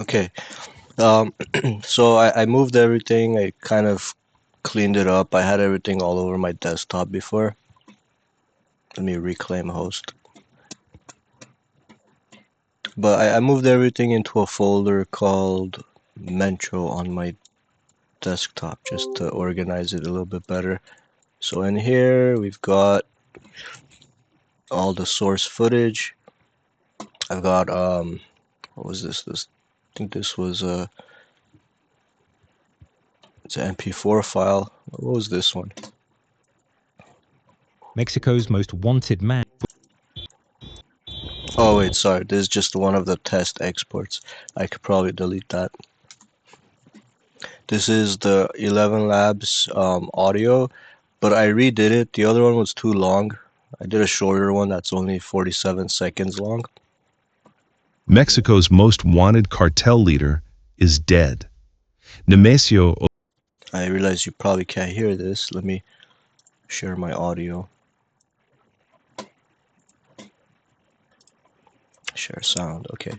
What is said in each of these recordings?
Okay. Um, so I moved everything. I kind of cleaned it up. I had everything all over my desktop before. Let me reclaim host. But I moved everything into a folder called Mentro on my desktop just to organize it a little bit better. So in here we've got all the source footage. I've got what was this? I think this was it's an MP4 file. What was this one? Mexico's most wanted man. Oh wait, sorry. This is just one of the test exports. I could probably delete that. This is the 11 Labs audio, but I redid it. The other one was too long. I did a shorter one that's only 47 seconds long. Mexico's most wanted cartel leader is dead. Nemesio. I realize you probably can't hear this. Let me share my audio. Share sound. Okay.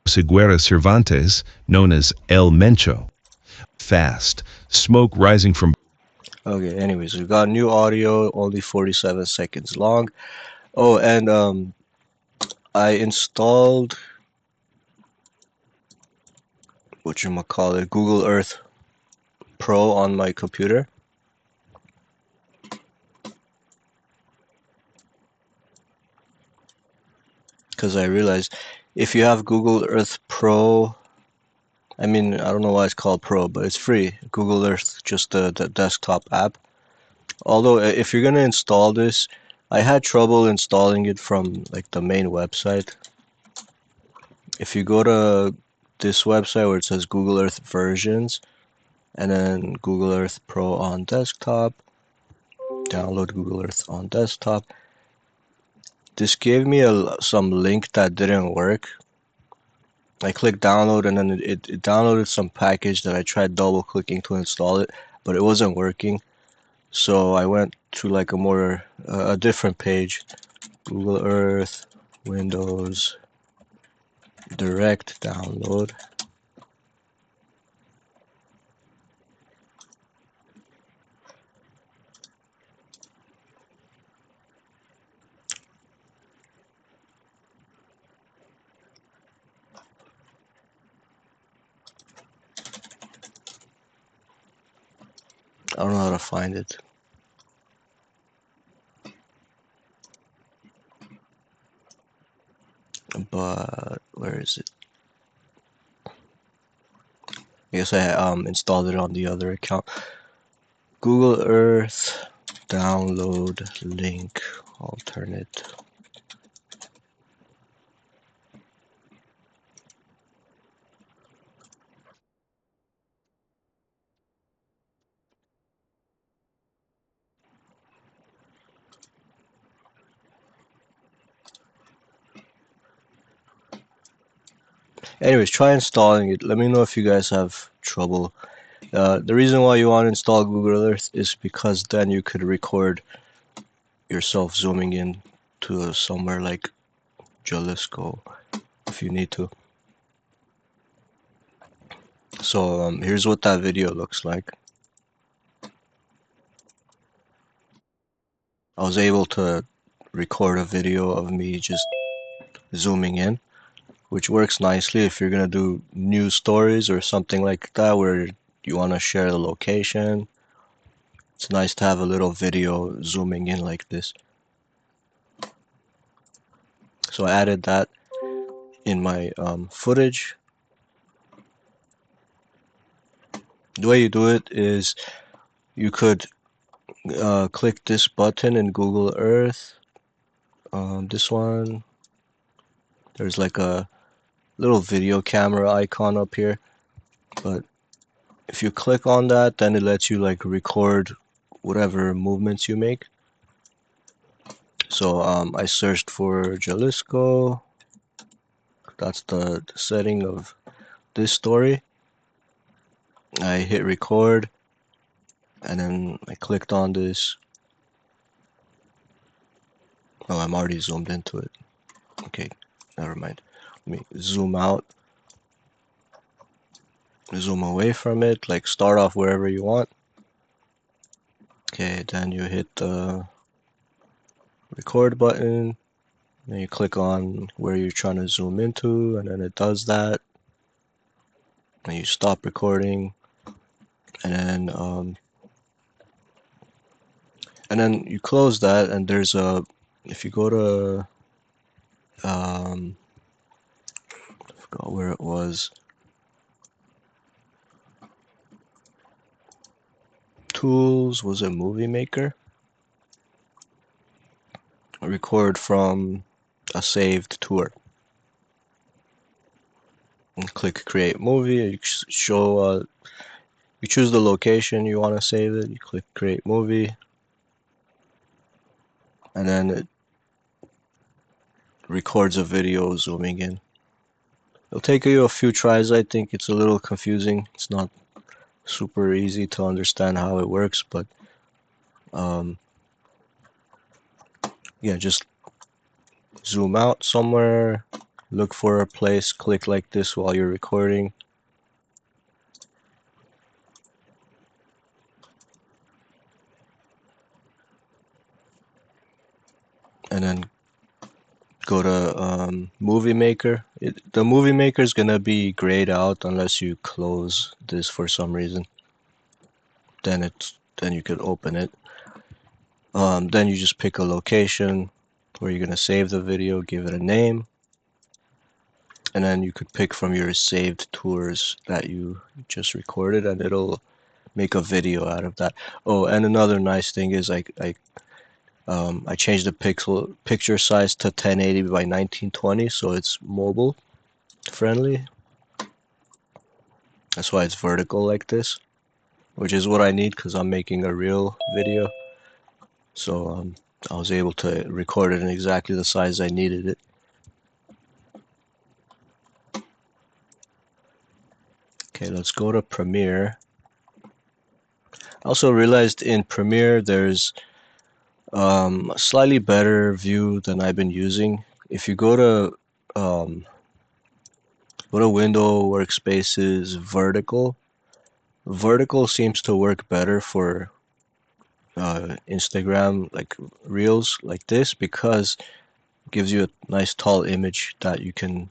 Seguera Cervantes, known as El Mencho. Fast, smoke rising from. Okay, anyways, we got new audio, only 47 seconds long. Oh, and I installed whatchamacallit, Google Earth Pro on my computer. Because I realized if you have Google Earth Pro, I mean, I don't know why it's called Pro, but it's free. Google Earth, just the desktop app. Although, if you're gonna install this, I had trouble installing it from like the main website. If you go to this website where it says Google Earth versions, and then Google Earth Pro on desktop, download Google Earth on desktop. This gave me some link that didn't work. I clicked download and then it downloaded some package that I tried double clicking to install it, but it wasn't working. So I went to like a different page, Google Earth, Windows, direct download. I don't know how to find it, but where is it? I guess I installed it on the other account. Google Earth download link alternate. Anyways, try installing it. Let me know if you guys have trouble. The reason why you want to install Google Earth is because then you could record yourself zooming in to somewhere like Jalisco if you need to. So here's what that video looks like. I was able to record a video of me just zooming in, which works nicely if you're gonna do news stories or something like that where you want to share the location. It's nice to have a little video zooming in like this. So I added that in my footage. The way you do it is you could click this button in Google Earth. This one, there's like a little video camera icon up here, but if you click on that, then it lets you like record whatever movements you make. So I searched for Jalisco. That's the setting of this story. I hit record and then I clicked on this. Oh, I'm already zoomed into it. Okay, never mind. Let me zoom out. zoom away from it, like start off wherever you want. Okay, then you hit the record button, then you click on where you're trying to zoom into, and then it does that. And you stop recording, and then you close that, and there's a, if you go to I forgot where it was, tools, was it movie maker? Record from a saved tour. And click create movie. You show you choose the location you want to save it. You click create movie, and then it records a video zooming in. It'll take you a few tries. I think it's a little confusing. It's not super easy to understand how it works, but yeah, just zoom out somewhere, look for a place, click like this while you're recording. And then go to movie maker. The movie maker is gonna be grayed out unless you close this for some reason. Then you could open it. Then you just pick a location where you're gonna save the video, give it a name, and then you could pick from your saved tours that you just recorded, and it'll make a video out of that. Oh, and another nice thing is I changed the picture size to 1080 by 1920, so it's mobile friendly. That's why it's vertical like this, which is what I need because I'm making a real video. So I was able to record it in exactly the size I needed it. Okay, let's go to Premiere. I also realized in Premiere there's a slightly better view than I've been using. If you go to Window, Workspaces, Vertical. Vertical seems to work better for Instagram, like Reels like this, because it gives you a nice tall image that you can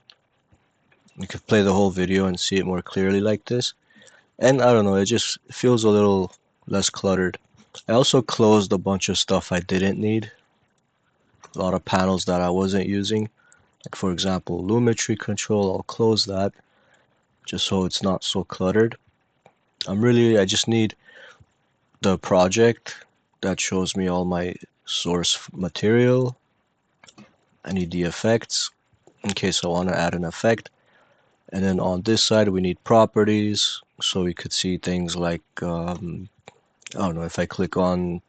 play the whole video and see it more clearly like this. And I don't know, it just feels a little less cluttered. I also closed a bunch of stuff I didn't need, a lot of panels that I wasn't using. Like for example, Lumetri control, I'll close that just so it's not so cluttered. I just need the project that shows me all my source material. I need the effects in case I want to add an effect. And then on this side we need properties, so we could see things like I don't know, if I click on,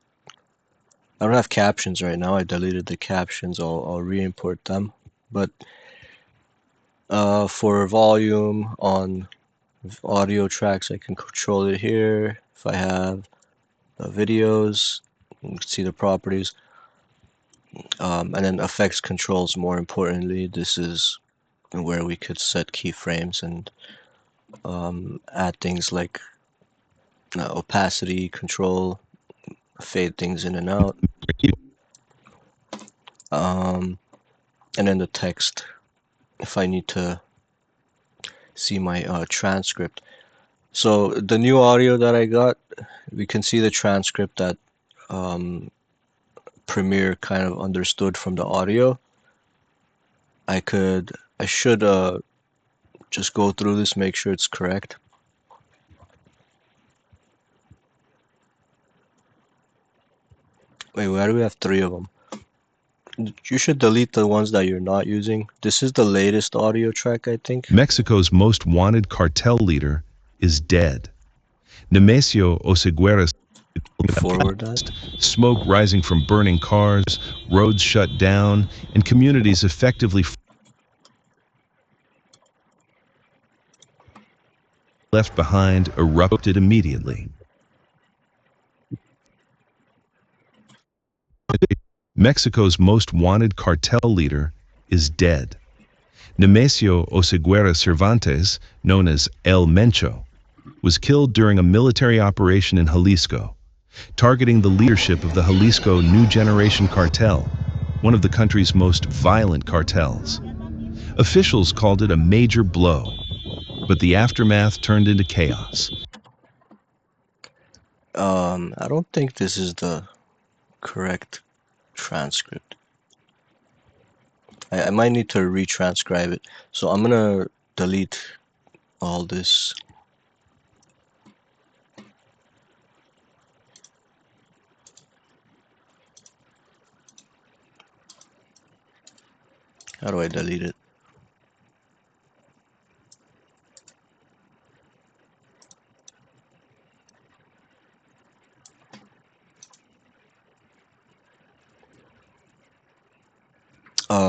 I don't have captions right now, I deleted the captions, I'll re-import them. But for volume on audio tracks, I can control it here. If I have videos, you can see the properties. And then effects controls, more importantly, this is where we could set keyframes and add things like opacity control, fade things in and out. And then the text, if I need to see my transcript. So the new audio that I got, we can see the transcript that Premiere kind of understood from the audio. I should just go through this, make sure it's correct. Wait, why do we have 3 of them? You should delete the ones that you're not using. This is the latest audio track, I think. Mexico's most wanted cartel leader is dead. Nemesio Oseguera. Forward that. Smoke rising from burning cars, roads shut down, and communities effectively left behind erupted immediately. Mexico's most wanted cartel leader is dead. Nemesio Oseguera Cervantes, known as El Mencho, was killed during a military operation in Jalisco, targeting the leadership of the Jalisco New Generation Cartel, one of the country's most violent cartels. Officials called it a major blow, but the aftermath turned into chaos. I don't think this is the correct transcript. I might need to retranscribe it. So I'm gonna delete all this. How do I delete it?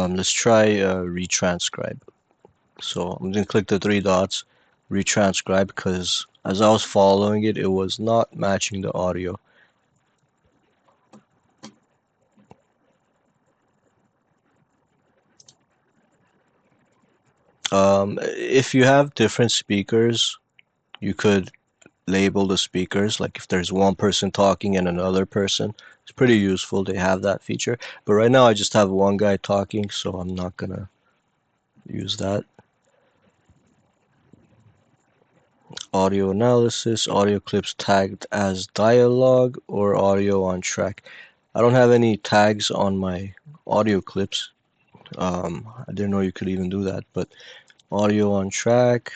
Let's try retranscribe. So I'm gonna click the three dots, retranscribe, because as I was following it, it was not matching the audio. If you have different speakers, you could label the speakers. Like if there's one person talking and another person, it's pretty useful. They have that feature. But right now I just have one guy talking, so I'm not gonna use that. Audio analysis, audio clips tagged as dialogue or audio on track. I don't have any tags on my audio clips. I didn't know you could even do that, but audio on track.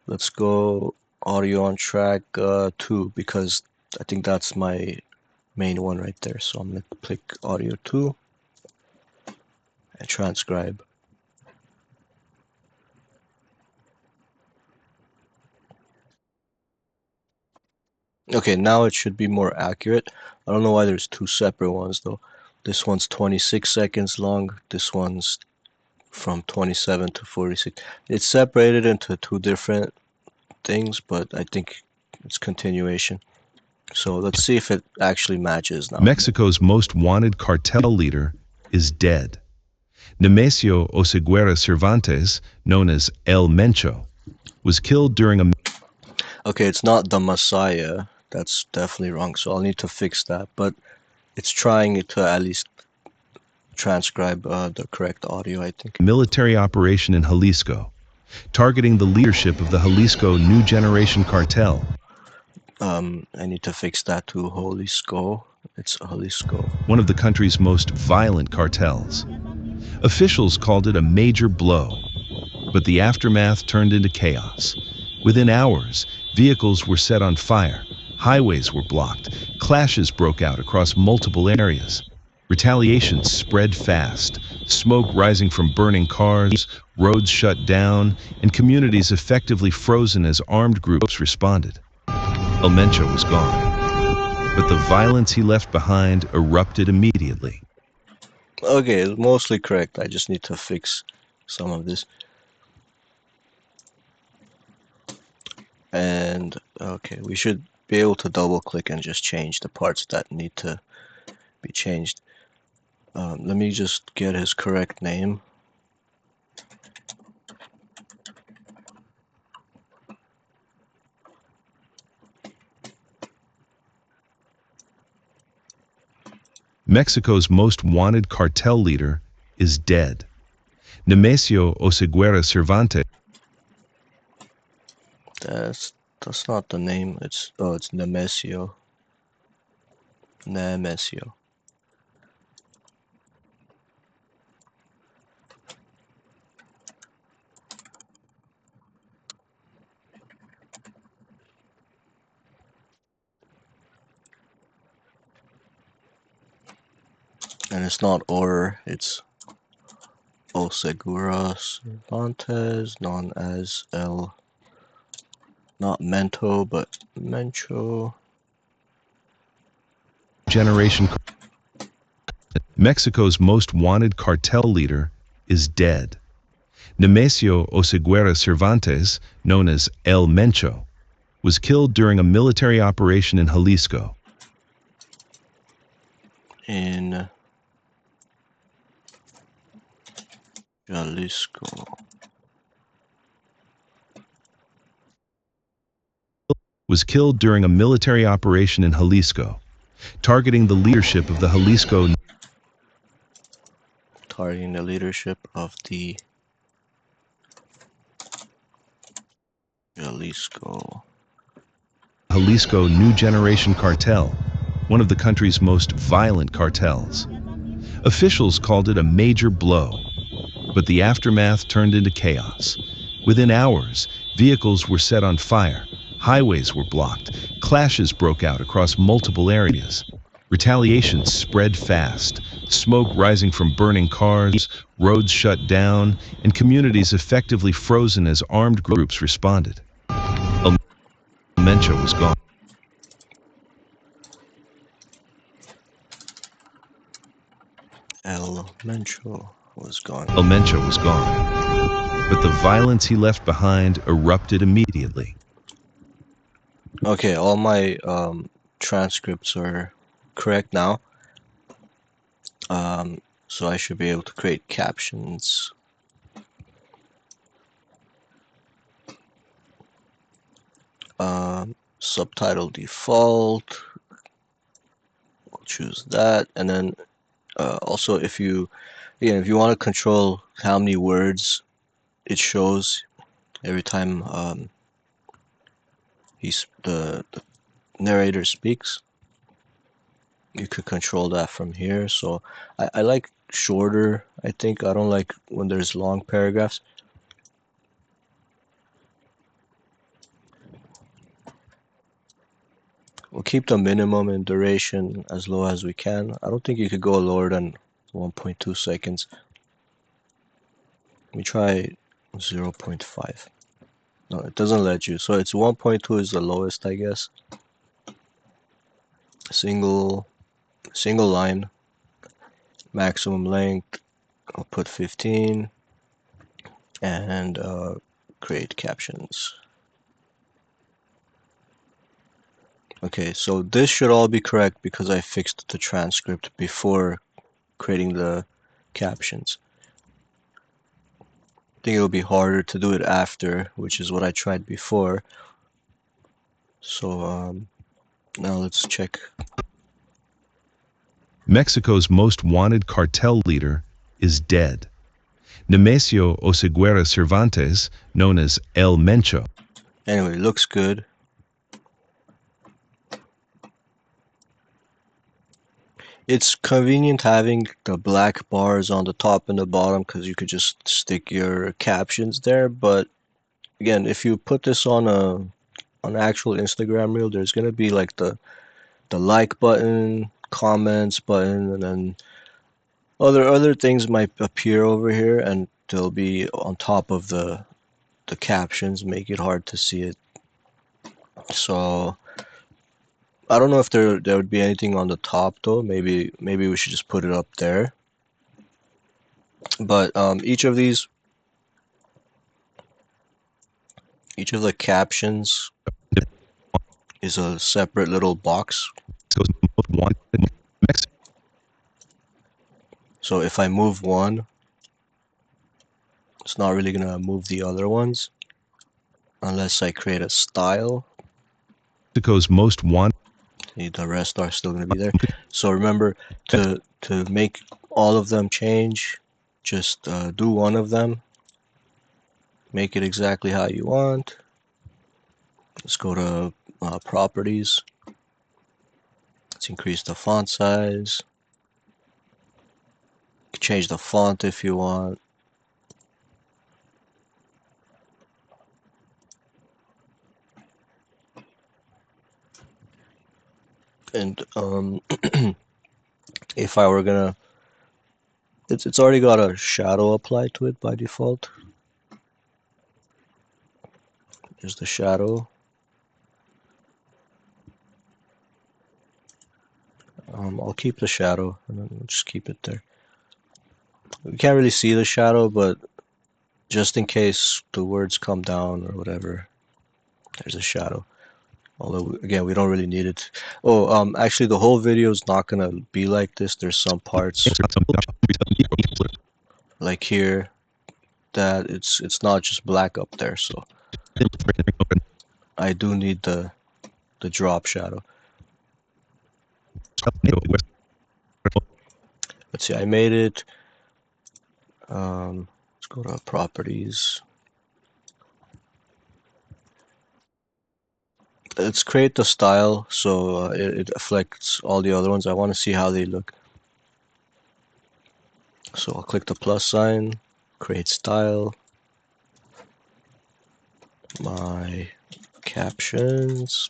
Let's go audio on track 2 because I think that's my main one right there. So I'm gonna click audio 2 and transcribe. Okay, now it should be more accurate. I don't know why there's two separate ones though. This one's 26 seconds long. This one's from 27 to 46. It's separated into two different things, but I think it's continuation. So let's see if it actually matches now. Mexico's most wanted cartel leader is dead. Nemesio Oseguera Cervantes, known as El Mencho, was killed during a Okay, it's not the Messiah. That's definitely wrong. So I'll need to fix that. But it's trying to at least transcribe the correct audio, I think. military operation in Jalisco, targeting the leadership of the Jalisco New Generation Cartel, I need to fix that to Jalisco. It's Jalisco. one of the country's most violent cartels. Officials called it a major blow, but the aftermath turned into chaos. Within hours, vehicles were set on fire, highways were blocked, clashes broke out across multiple areas. Retaliation spread fast, smoke rising from burning cars, roads shut down, and communities effectively frozen as armed groups responded. El Mencho was gone, but the violence he left behind erupted immediately. Okay, it's mostly correct. I just need to fix some of this. And okay, we should be able to double click and just change the parts that need to be changed. Let me just get his correct name. Mexico's most wanted cartel leader is dead. Nemesio Oseguera Cervantes. That's not the name. It's Nemesio. Nemesio. And it's not or, it's Osegura Cervantes, known as El, not Mento, but Mencho. Generation. Mexico's most wanted cartel leader is dead. Nemesio Oseguera Cervantes, known as El Mencho, was killed during a military operation in Jalisco. In Jalisco. was killed during a military operation in Jalisco, targeting the leadership of the Jalisco New Generation Cartel, one of the country's most violent cartels. Officials called it a major blow, but the aftermath turned into chaos. Within hours, vehicles were set on fire, highways were blocked, clashes broke out across multiple areas. Retaliation spread fast, smoke rising from burning cars, roads shut down, and communities effectively frozen as armed groups responded. El Mencho was gone. El Mencho was gone, but the violence he left behind erupted immediately. Okay, all my transcripts are correct now. So I should be able to create captions. Subtitle default. We'll choose that, and then also if you want to control how many words it shows every time the narrator speaks, you could control that from here. So I like shorter. I think I don't like when there's long paragraphs. We'll keep the minimum in duration as low as we can. I don't think you could go lower than 1.2 seconds. Let me try 0.5. No, it doesn't let you. So it's 1.2 is the lowest, I guess. Single line. Maximum length, I'll put 15. And create captions. Okay, so this should all be correct because I fixed the transcript before creating the captions. I think it'll be harder to do it after, which is what I tried before. So now let's check. Mexico's most wanted cartel leader is dead. Nemesio Oseguera Cervantes, known as El Mencho. Anyway, looks good. It's convenient having the black bars on the top and the bottom because you could just stick your captions there. But again, if you put this on an actual Instagram reel, there's gonna be like the like button, comments button, and then other things might appear over here, and they'll be on top of the captions, make it hard to see it. So I don't know if there would be anything on the top though. Maybe we should just put it up there. But each of the captions is a separate little box. So if I move one, it's not really gonna move the other ones unless I create a style. Mexico's most wanted. The rest are still gonna be there. So remember to make all of them change, just do one of them. Make it exactly how you want. Let's go to properties. Let's increase the font size. You can change the font if you want. And if I were gonna, it's already got a shadow applied to it by default. There's the shadow. I'll keep the shadow and then we'll just keep it there. We can't really see the shadow, but just in case the words come down or whatever, there's a shadow. Although again, we don't really need it. Oh, actually, the whole video is not gonna be like this. There's some parts like here that it's not just black up there. So I do need the the drop shadow. Let's see, I made it. Let's go to properties. Let's create the style so it affects all the other ones. I want to see how they look. So I'll click the plus sign, create style, my captions.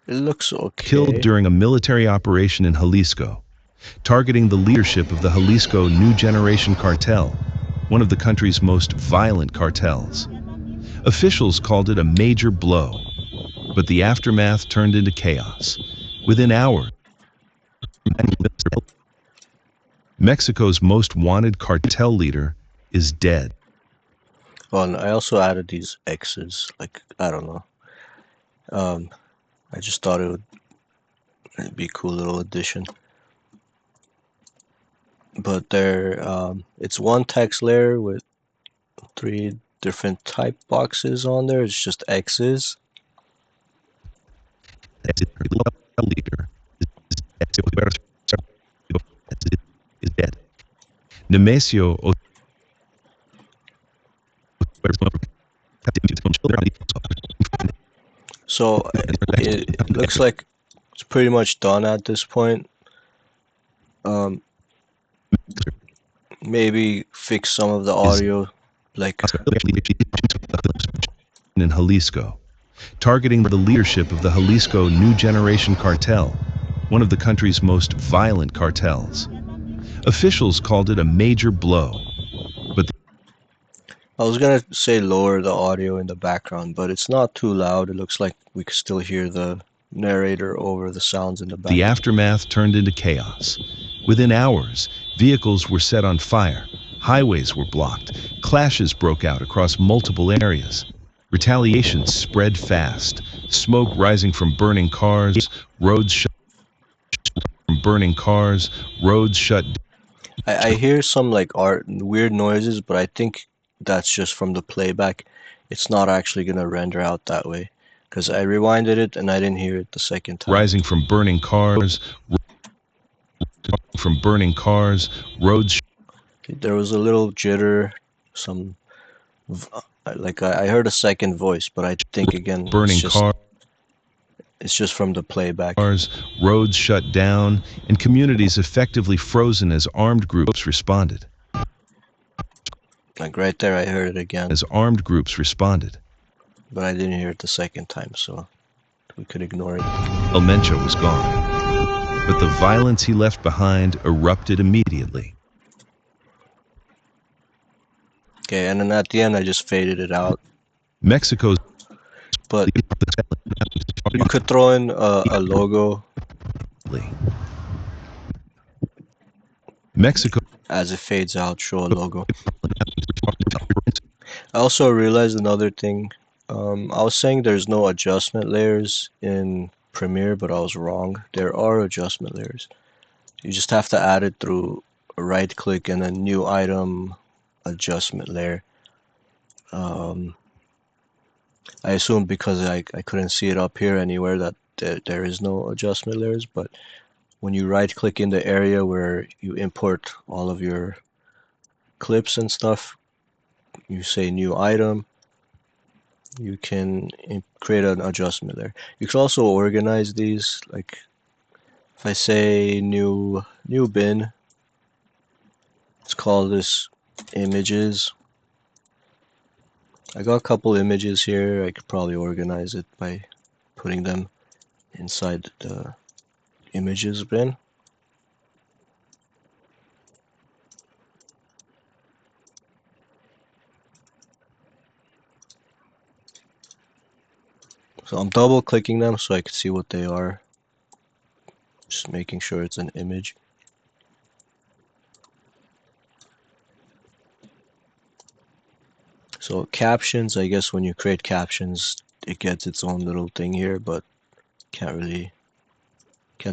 It looks okay. Killed during a military operation in Jalisco, targeting the leadership of the Jalisco New Generation Cartel, one of the country's most violent cartels. Officials called it a major blow, but the aftermath turned into chaos. Within hours, Mexico's most wanted cartel leader is dead. Oh, and I also added these X's, like, I don't know. I just thought it'd be a cool little addition. But it's one text layer with 3 different type boxes on there. It's just X's. Is dead. Nemesio So it looks like it's pretty much done at this point. Maybe fix some of the audio, like in Jalisco, targeting the leadership of the Jalisco New Generation Cartel, one of the country's most violent cartels. Officials called it a major blow, but I was gonna say lower the audio in the background, but it's not too loud. It looks like we can still hear the narrator over the sounds in the the background. aftermath turned into chaos. Within hours, vehicles were set on fire, highways were blocked, clashes broke out across multiple areas. Retaliation spread fast, smoke rising from burning cars, roads shut I hear some like weird noises, but I think that's just from the playback. It's not actually gonna render out that way, because I rewinded it and I didn't hear it the second time. rising from burning cars, roads. There was a little jitter, some like I heard a second voice, but I think again Burning cars, it's just from the playback. roads shut down, and communities effectively frozen as armed groups responded. Like right there, I heard it again, but I didn't hear it the second time, so we could ignore it. El Mencho was gone, but the violence he left behind erupted immediately. Okay, and then at the end, I just faded it out. Mexico's But you could throw in a logo Mexico as it fades out, show a logo. I also realized another thing. I was saying there's no adjustment layers in Premiere, but I was wrong. There are adjustment layers. You just have to add it through a right click and a new item adjustment layer. I assume because I couldn't see it up here anywhere that there is no adjustment layers, but when you right click in the area where you import all of your clips and stuff, you say new item, you can create an adjustment there. You can also organize these, like if I say new bin, let's call this images. I got a couple images here. I could probably organize it by putting them inside the images bin. So I'm double clicking them so I can see what they are. Just making sure it's an image. So captions, I guess when you create captions, it gets its own little thing here, but can't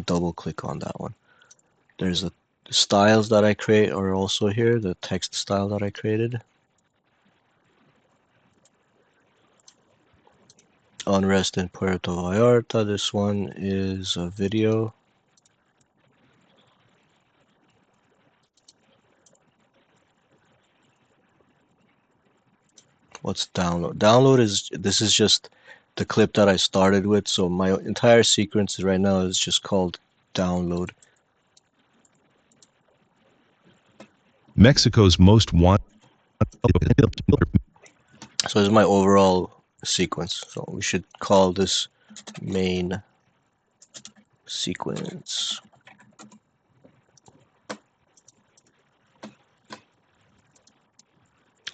double click on that one. There's the styles that I create are also here, the text style that I created. Unrest in Puerto Vallarta. This one is a video. What's download? Download is, this is just the clip that I started with, so my entire sequence right now is just called download. Mexico's most wanted. So this is my overall sequence. So we should call this main sequence.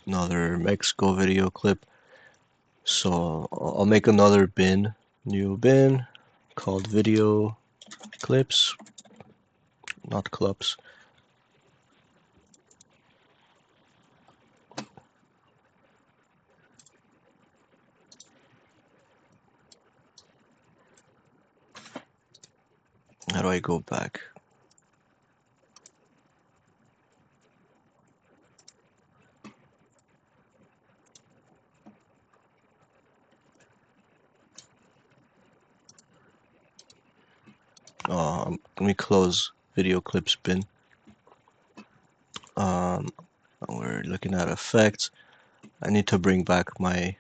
Another Mexico video clip. So I'll make another bin, new bin called video clips, not clubs. How do I go back? Let me close video clips bin. We're looking at effects. I need to bring back my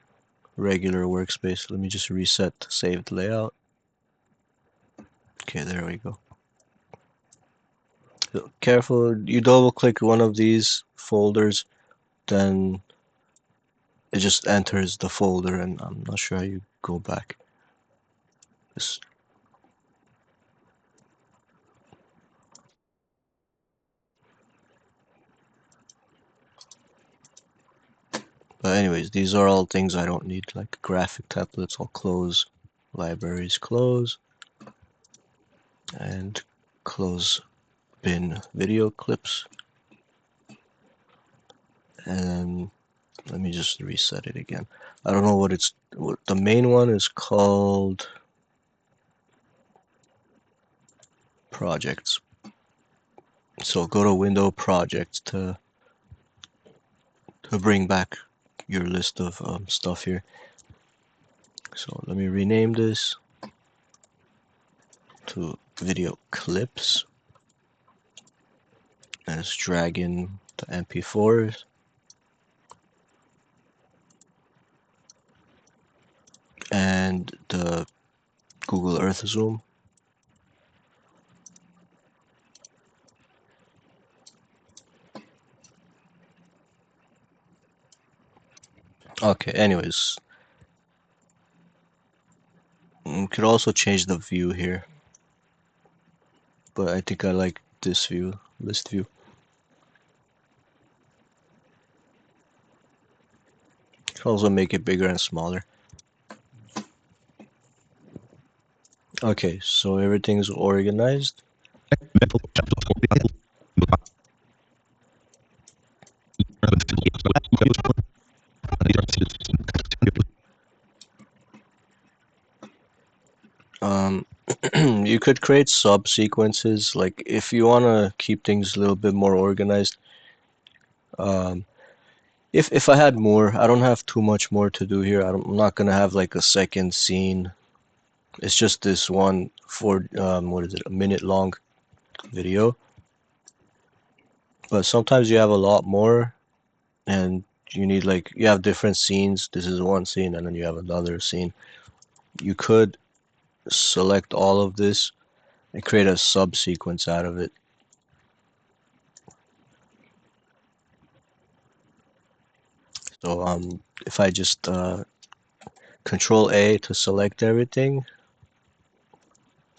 regular workspace. Let me just reset to saved layout. Okay, there we go. So careful, you double click one of these folders, then it just enters the folder, and I'm not sure how you go back. This, but anyways, these are all things I don't need, like graphic templates. I'll close libraries, close, and close bin video clips. And let me just reset it again. I don't know what the main one is called. Projects. So go to Window Projects to bring back your list of stuff here. So let me rename this to video clips, and let's drag in the MP4s and the Google Earth zoom. Okay, anyways, we could also change the view here, but I think I like this view, list view. Could also make it bigger and smaller. Okay, so everything's organized. You could create sub-sequences, like if you want to keep things a little bit more organized. Um, if I had more, I don't have too much more to do here. I'm not gonna have like a second scene. It's just this one for what is it, a minute long video. But sometimes you have a lot more, and you need like you have different scenes. This is one scene, and then you have another scene. You could select all of this and create a sub-sequence out of it. So if I just Control A to select everything,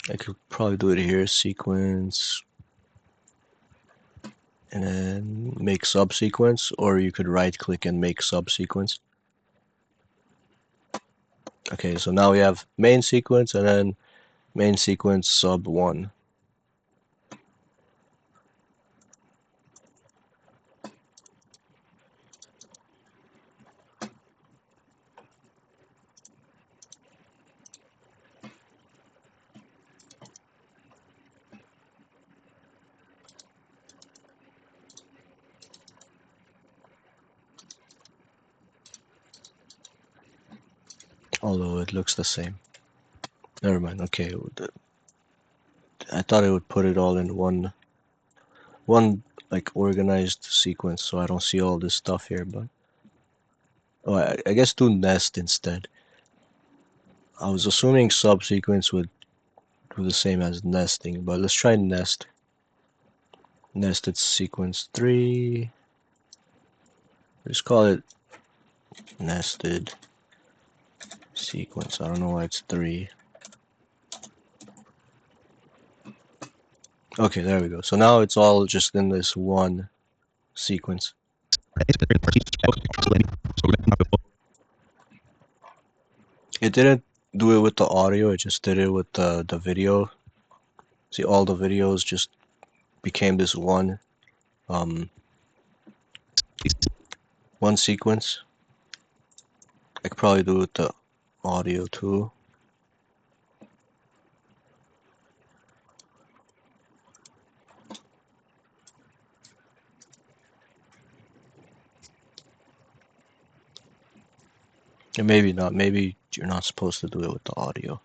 I could probably do it here, sequence, and then make subsequence, or you could right click and make subsequence. Okay, so now we have main sequence and then main sequence sub 1. Although it looks the same. Never mind. Okay, I thought it would put it all in one like organized sequence, so I don't see all this stuff here. But oh, I guess do nest instead. I was assuming subsequence would do the same as nesting, but let's try nest. Nested sequence 3. Just call it nested sequence. I don't know why it's 3. Okay, there we go. So now it's all just in this one sequence. It didn't do it with the audio, it just did it with the video. See, all the videos just became this one sequence. I could probably do it with the audio too. And maybe not. Maybe you're not supposed to do it with the audio.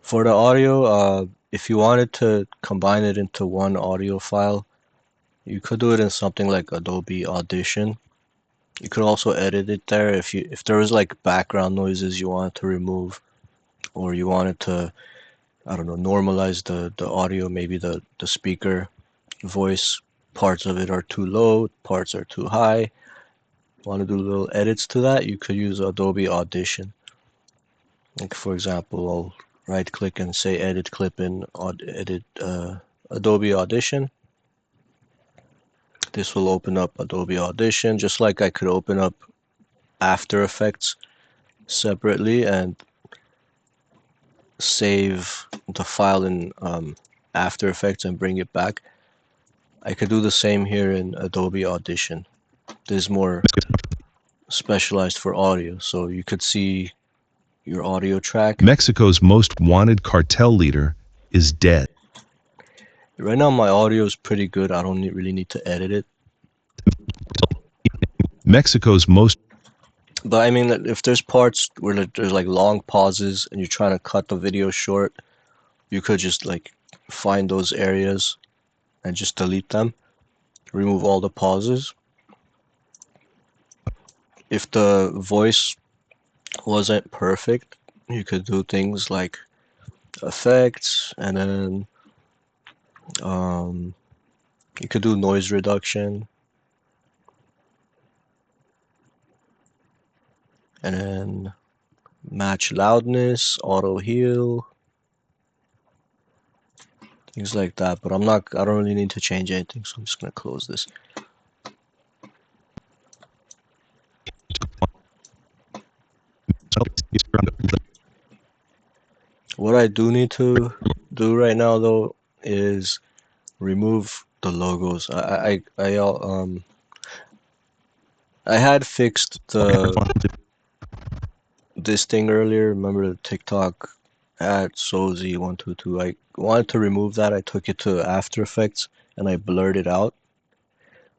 For the audio, if you wanted to combine it into one audio file, you could do it in something like Adobe Audition. You could also edit it there if there was like background noises you wanted to remove, or you wanted to, I don't know, normalize the audio. Maybe the speaker voice parts of it are too low, parts are too high. Want to do little edits to that, you could use Adobe Audition. Like for example, I'll right click and say edit clip in Adobe Audition. This will open up Adobe Audition, just like I could open up After Effects separately and save the file in After Effects and bring it back. I could do the same here in Adobe Audition. This is more specialized for audio, so you could see your audio track. Mexico's most wanted cartel leader is dead. Right now my audio is pretty good. I don't really need to edit it. Mexico's most But I mean, if there's parts where there's like long pauses and you're trying to cut the video short, you could just like find those areas and just delete them. Remove all the pauses. If the voice wasn't perfect, you could do things like effects, and then you could do noise reduction, and then match loudness, auto heal, things like that. But I don't really need to change anything, so I'm just gonna close this. What I do need to do right now though is remove the logos. I had fixed this thing earlier. Remember the TikTok at Sozi122? I wanted to remove that. I took it to After Effects and I blurred it out.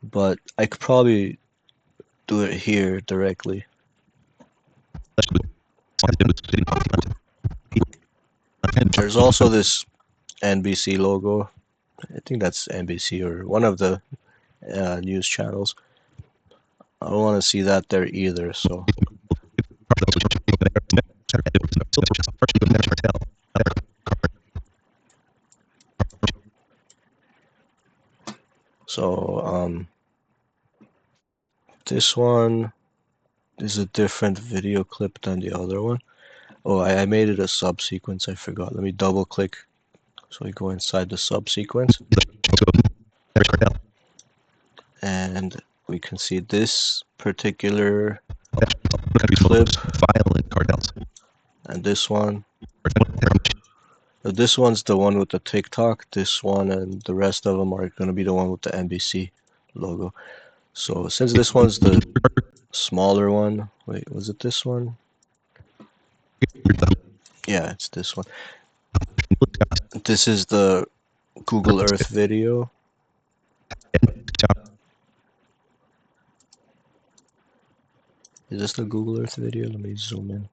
But I could probably do it here directly. There's also this NBC logo. I think that's NBC or one of the news channels. I don't want to see that there either, so this one is a different video clip than the other one. Oh, I made it a subsequence. I forgot. Let me double click so we go inside the subsequence. And we can see this particular clip and this one. This one's the one with the TikTok. This one and the rest of them are going to be the one with the NBC logo. So since this one's the smaller one, wait, was it this one? Yeah, it's this one. This is the Google Earth video. Is this the Google Earth video? Let me zoom in.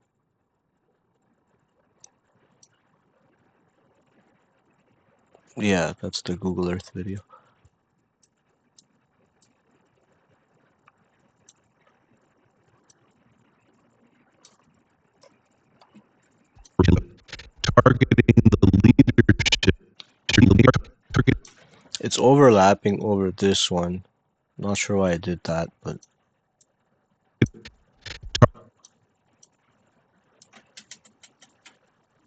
Yeah, that's the Google Earth video. Targeting the leadership. It's overlapping over this one. Not sure why I did that, but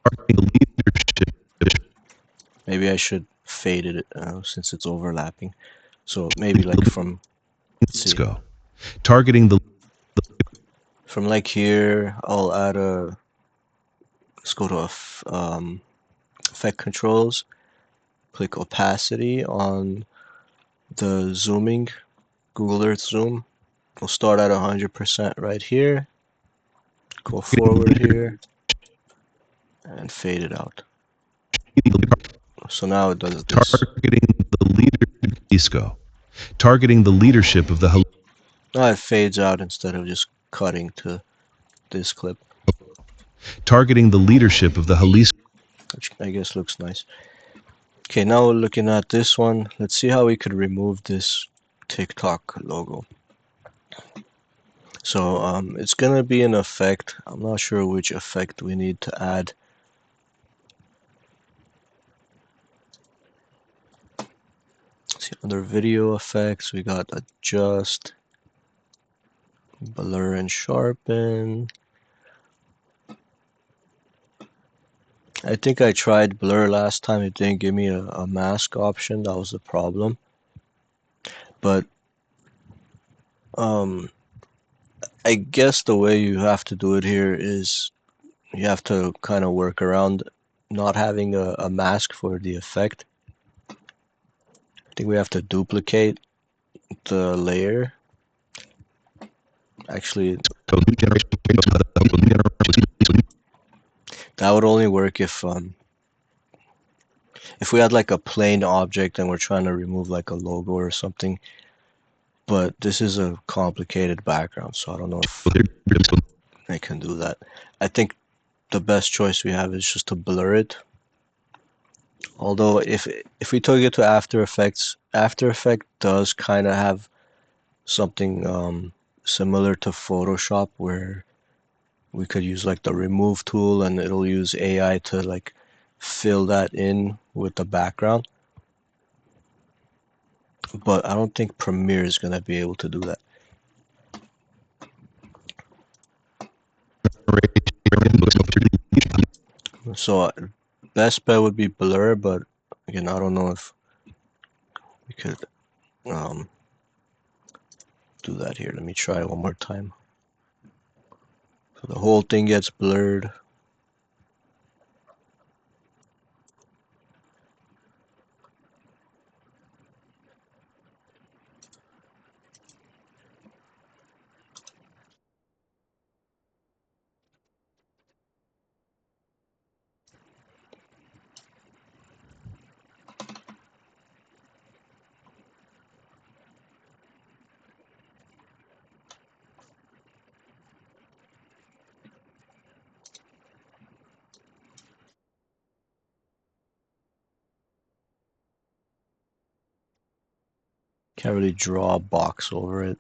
Targeting the leadership. maybe I should fade it since it's overlapping. So maybe like from, let's Let's see, go. Targeting the from like here, I'll add a, let's go to effect controls, click opacity on the zooming, Google Earth zoom. We'll start at 100% right here, go forward here, and fade it out. So now it does this. targeting the leader. Isco. Targeting the leadership of the Now it fades out instead of just cutting to this clip, targeting the leadership of the Jalisco. which I guess looks nice. Okay, now we're looking at this one. Let's see how we could remove this TikTok logo. So it's gonna be an effect. I'm not sure which effect we need to add. Let's see, under video effects, we got adjust, blur and sharpen. I think I tried blur last time. It didn't give me a mask option. That was the problem. But I guess the way you have to do it here is you have to kind of work around not having a mask for the effect. I think we have to duplicate the layer. Actually, that would only work if we had like a plain object and we're trying to remove like a logo or something. But this is a complicated background, so I don't know if I can do that. I think the best choice we have is just to blur it. Although if we took it to After Effects, After Effects does kind of have something similar to Photoshop where we could use like the remove tool and it'll use AI to like fill that in with the background. But I don't think Premiere is gonna be able to do that. So best bet would be blur, but again, I don't know if we could um, do that here. Let me try one more time. So the whole thing gets blurred. Can't really draw a box over it.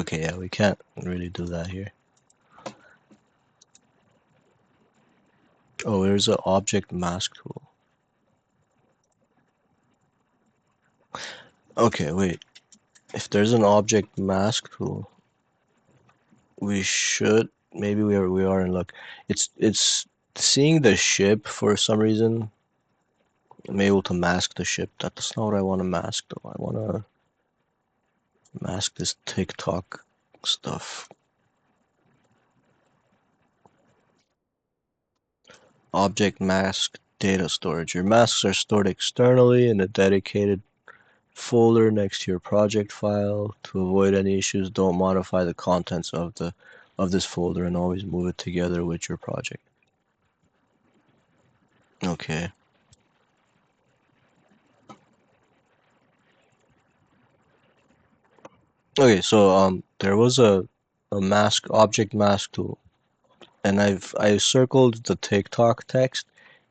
Okay, yeah, we can't really do that here. Oh, there's an object mask tool. Okay, wait. If there's an object mask tool, we should maybe we are in luck. It's seeing the ship for some reason. I'm able to mask the ship. That's not what I want to mask though. I want to mask this TikTok stuff. Object mask data storage. Your masks are stored externally in a dedicated folder next to your project file. To avoid any issues, don't modify the contents of this folder and always move it together with your project. Okay. Okay, so there was a mask object mask tool, and I circled the TikTok text.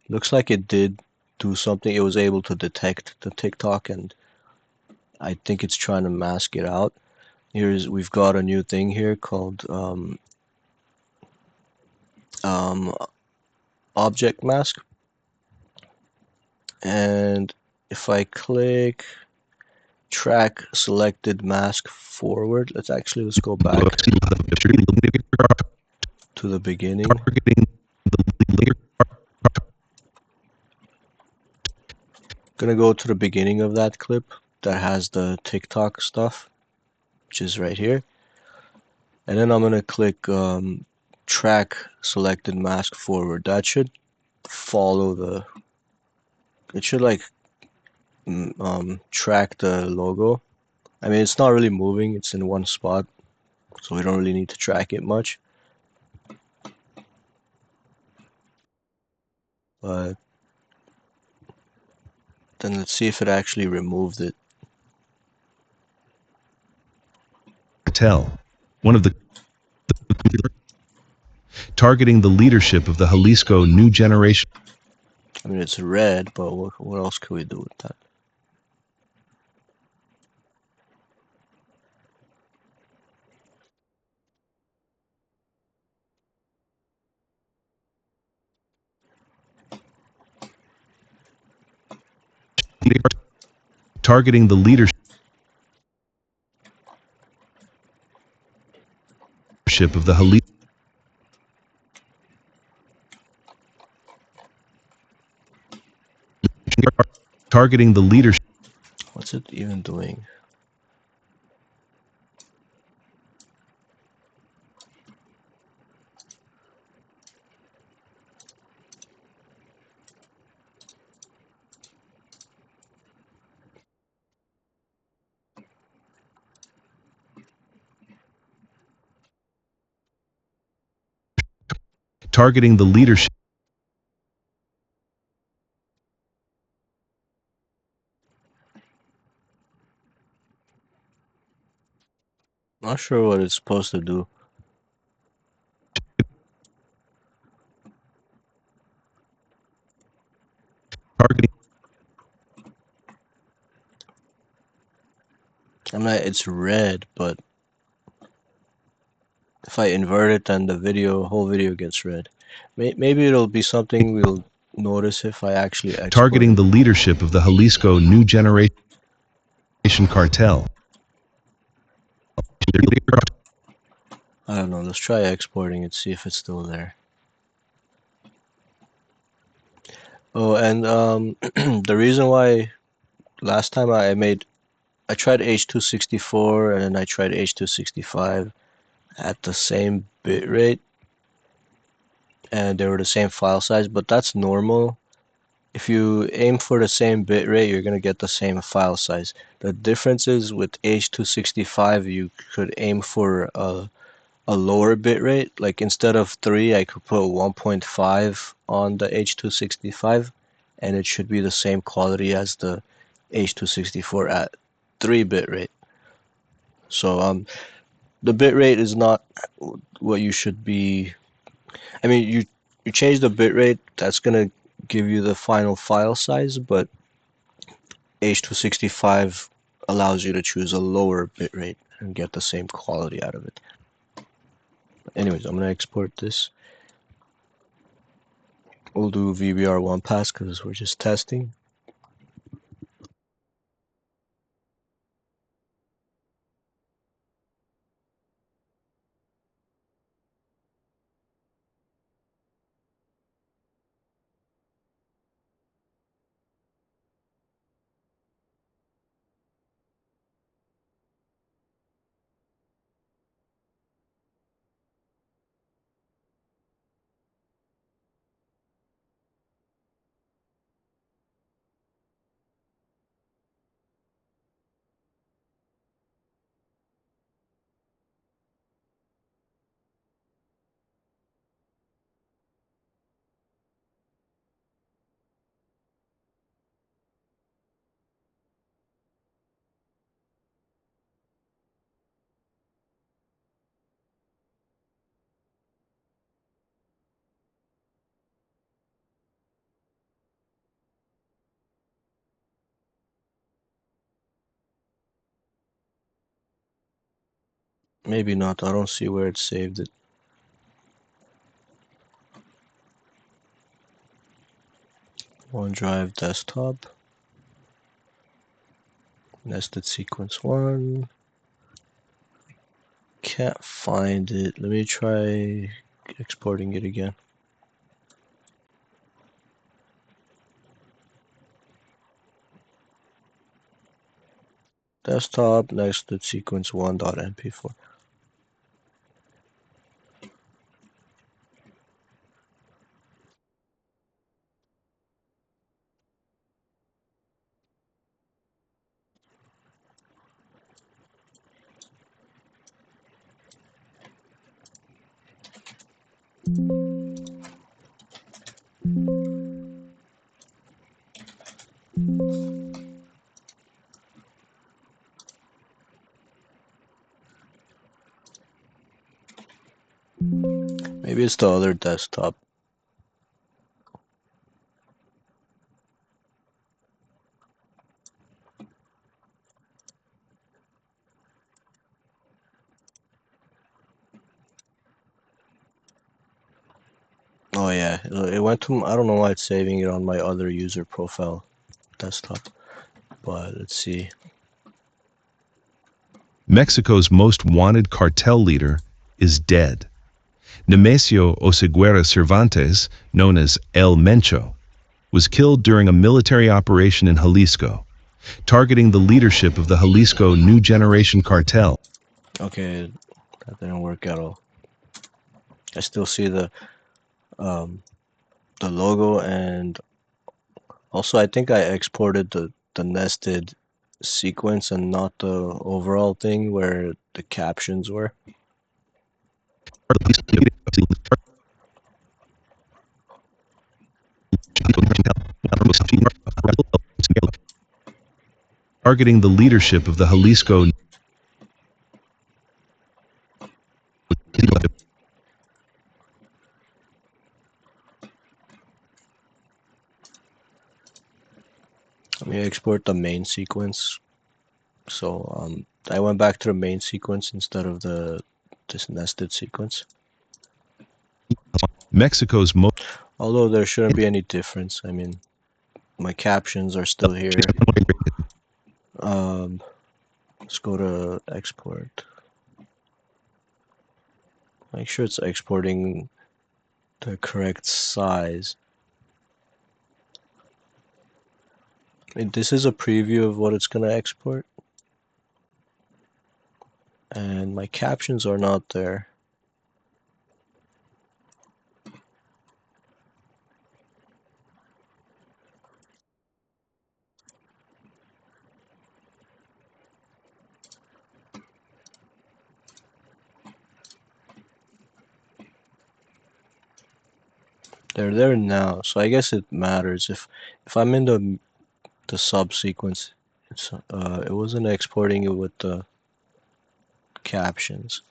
Looks like it did do something. It was able to detect the TikTok, and I think it's trying to mask it out. We've got a new thing here called um, object mask, and if I click track selected mask forward, let's go back to the beginning. Gonna go to the beginning of that clip that has the TikTok stuff, which is right here, and then I'm gonna click track selected mask forward. That should follow the. It should like track the logo. I mean, it's not really moving; it's in one spot, so we don't really need to track it much. But then let's see if it actually removed it. Cartel, one of the targeting the leadership of the Jalisco New Generation I mean, it's red, but what else could we do with that? targeting the leadership of the Jalisco targeting the leadership What's it even doing? targeting the leadership Not sure what it's supposed to do. targeting I mean, it's red, but if I invert it, then the whole video gets red. Maybe it'll be something we'll notice if I actually export targeting it. the leadership of the Jalisco New Generation Cartel. I don't know. Let's try exporting it, see if it's still there. Oh, and the reason why last time I tried H.264 and then I tried H.265 at the same bit rate, and they were the same file size, but that's normal. If you aim for the same bit rate, you're gonna get the same file size. The difference is with H.265, you could aim for a lower bit rate. Like instead of 3, I could put 1.5 on the H.265, and it should be the same quality as the H.264 at 3 bit rate. So the bit rate is not what you should be. I mean, you change the bit rate, that's gonna give you the final file size, but H.265 allows you to choose a lower bit rate and get the same quality out of it. Anyways, I'm gonna export this. We'll do VBR1 pass because we're just testing. Maybe not. I don't see where it saved it. OneDrive desktop. Nested sequence 1. Can't find it. Let me try exporting it again. Desktop nested sequence 1.mp4. Maybe it's the other desktop. Oh yeah, it went to, I don't know why it's saving it on my other user profile desktop. But let's see. Mexico's most wanted cartel leader is dead. Nemesio Oseguera Cervantes, known as El Mencho, was killed during a military operation in Jalisco, targeting the leadership of the Jalisco New Generation Cartel. Okay, that didn't work at all. I still see the logo, and also I think I exported the nested sequence and not the overall thing where the captions were. Targeting the leadership of the Jalisco. Let me export the main sequence. So I went back to the main sequence instead of this nested sequence. Mexico's most. Although there shouldn't be any difference. I mean, my captions are still here. Let's go to export. Make sure it's exporting the correct size. This is a preview of what it's going to export. And my captions are not there. They're there now, so I guess it matters. If I'm in the subsequence, it wasn't exporting it with the captions.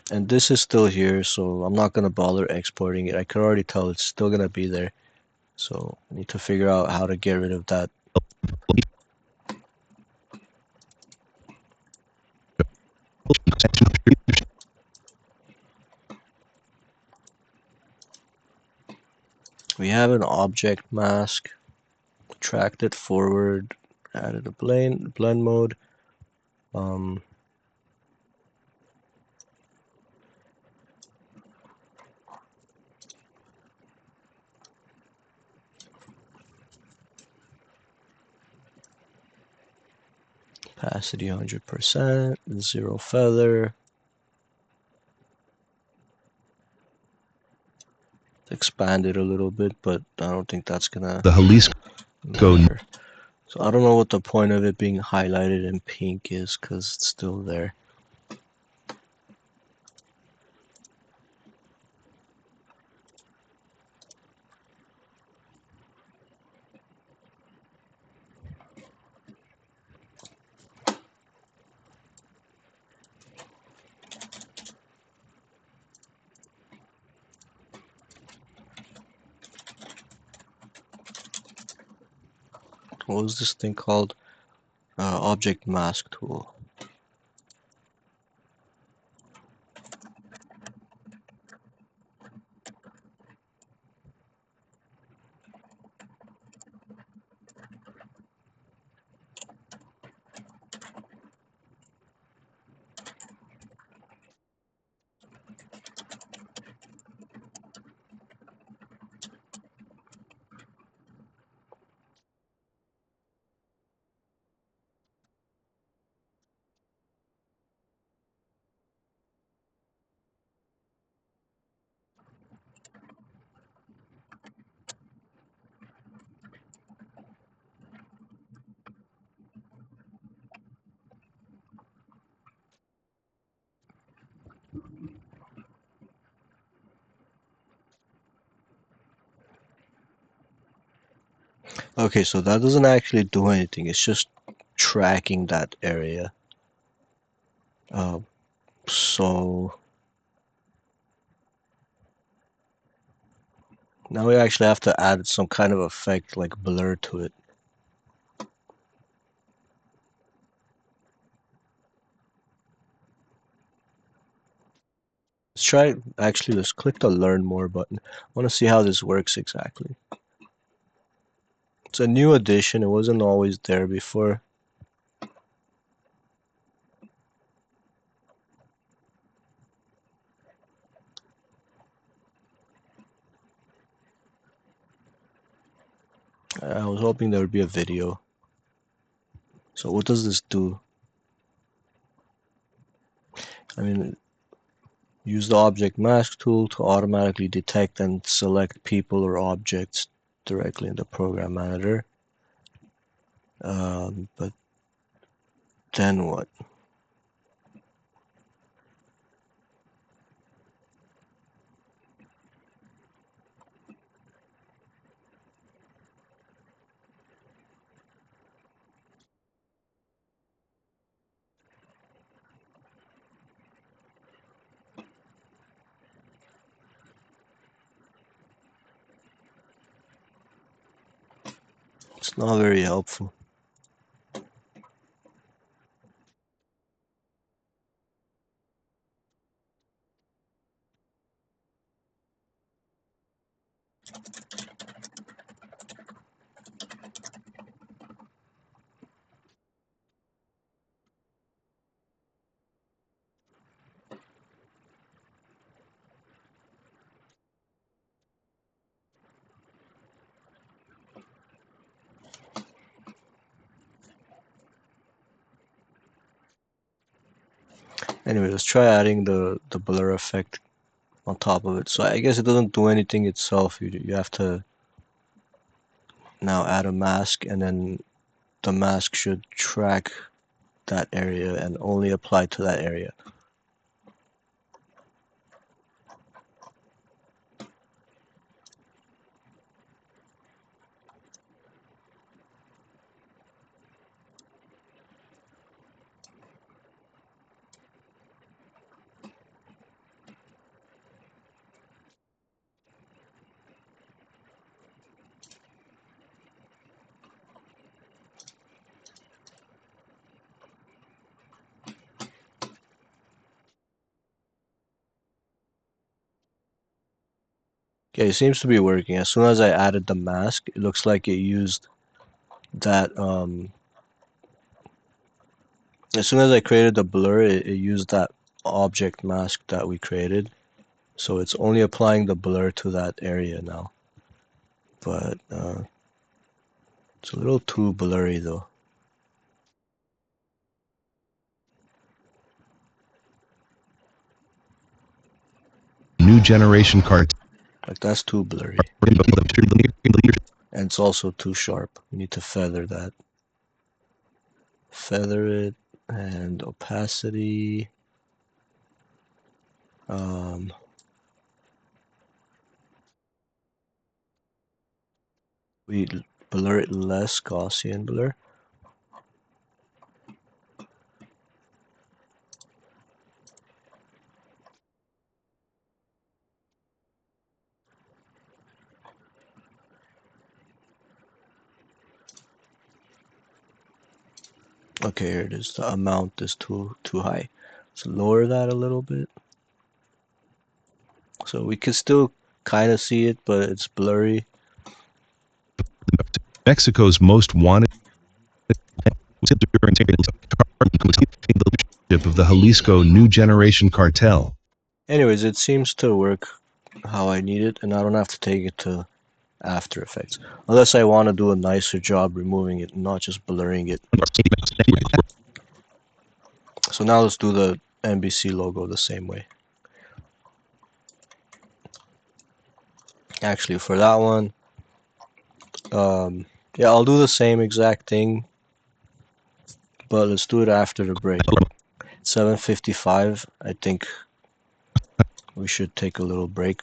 And this is still here, so I'm not gonna bother exporting it. I could already tell it's still gonna be there. So I need to figure out how to get rid of that. We have an object mask, tracked it forward, added a blend mode. Opacity 100%, zero feather. Expand it a little bit, but I don't think that's gonna The Jalisco. matter. So I don't know what the point of it being highlighted in pink is, because it's still there. What was this thing called? Object mask tool. Okay, so that doesn't actually do anything. It's just tracking that area. So now we actually have to add some kind of effect like blur to it. Let's click the learn more button. I want to see how this works exactly. It's a new addition. It wasn't always there before. I was hoping there would be a video. So what does this do? I mean, use the object mask tool to automatically detect and select people or objects directly in the program manager. But then what? It's not very helpful. Anyway, let's try adding the blur effect on top of it. So I guess it doesn't do anything itself. You have to now add a mask, and then the mask should track that area and only apply to that area. Okay, it seems to be working. As soon as I added the mask, it looks like it used that as soon as I created the blur, it used that object mask that we created. So it's only applying the blur to that area now. But it's a little too blurry though. New generation cart. Like that's too blurry. And it's also too sharp. We need to feather that. Feather it and opacity. We blur it less, Gaussian blur. Okay, here it is. The amount is too high. Let's lower that a little bit. So we can still kind of see it, but it's blurry. Mexico's most wanted of the Jalisco New Generation Cartel. Anyways, it seems to work how I need it, and I don't have to take it to After Effects. Unless I want to do a nicer job removing it, not just blurring it. So now let's do the NBC logo the same way. Actually, for that one, yeah, I'll do the same exact thing, but let's do it after the break. 7:55, I think we should take a little break.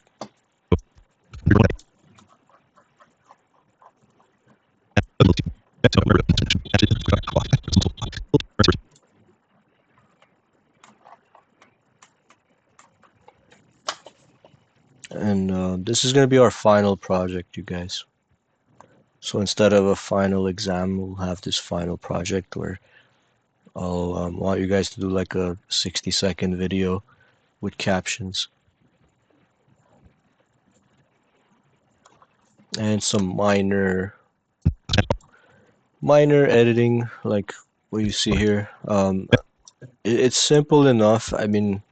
And this is going to be our final project, you guys. So instead of a final exam, we'll have this final project where I'll want you guys to do like a 60-second video with captions and some minor editing, like what you see here. It's simple enough. I mean,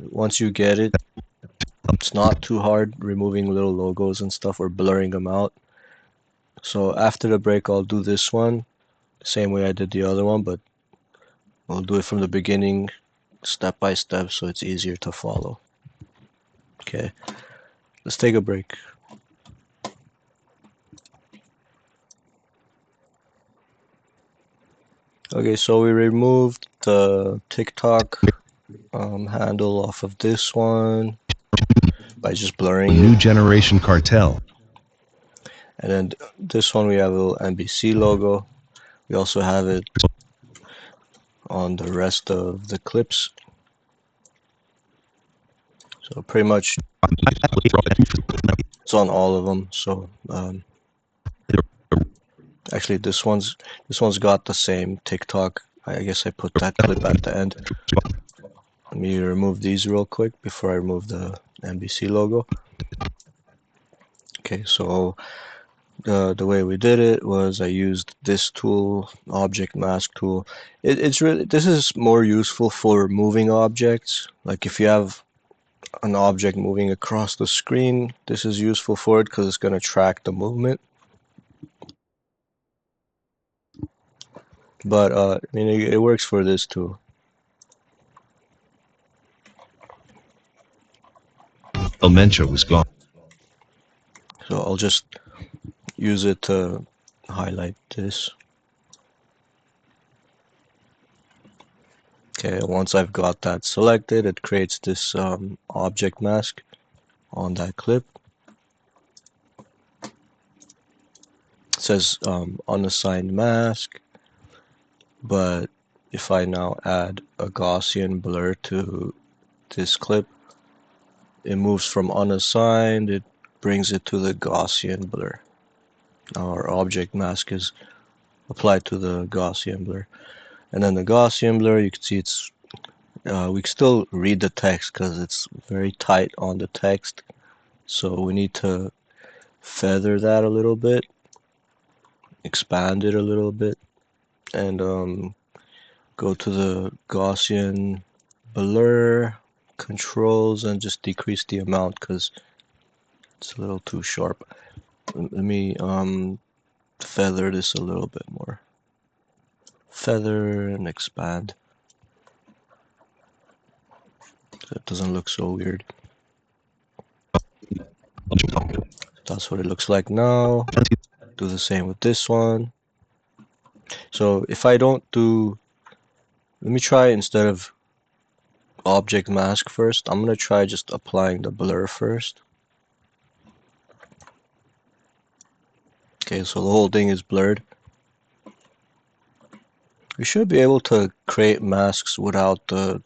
once you get it, it's not too hard removing little logos and stuff or blurring them out. So after the break, I'll do this one the same way I did the other one, but we'll do it from the beginning, step by step, so it's easier to follow. Okay, let's take a break. Okay, so we removed the TikTok handle off of this one by just blurring New it. generation cartel. And then this one we have a little NBC logo. We also have it on the rest of the clips. So pretty much it's on all of them. So actually this one's got the same TikTok. I guess I put that clip at the end. Let me remove these real quick before I remove the NBC logo. Okay, so the way we did it was I used this tool, object mask tool. This is more useful for moving objects. Like if you have an object moving across the screen, this is useful for it because it's going to track the movement. But I mean, it works for this too. El Mencho was gone. So I'll just use it to highlight this. Okay, once I've got that selected, it creates this object mask on that clip. It says unassigned mask, but if I now add a Gaussian blur to this clip, it moves from unassigned, it brings it to the Gaussian blur. Now our object mask is applied to the Gaussian blur. And then the Gaussian blur, you can see it's we can still read the text because it's very tight on the text. So we need to feather that a little bit, expand it a little bit, and go to the Gaussian blur controls and just decrease the amount because it's a little too sharp. Let me feather this a little bit more. Feather and expand. So it doesn't look so weird. That's what it looks like now. Do the same with this one. So if I don't do, let me try instead of object mask first. I'm gonna try just applying the blur first. Okay, so the whole thing is blurred. We should be able to create masks without the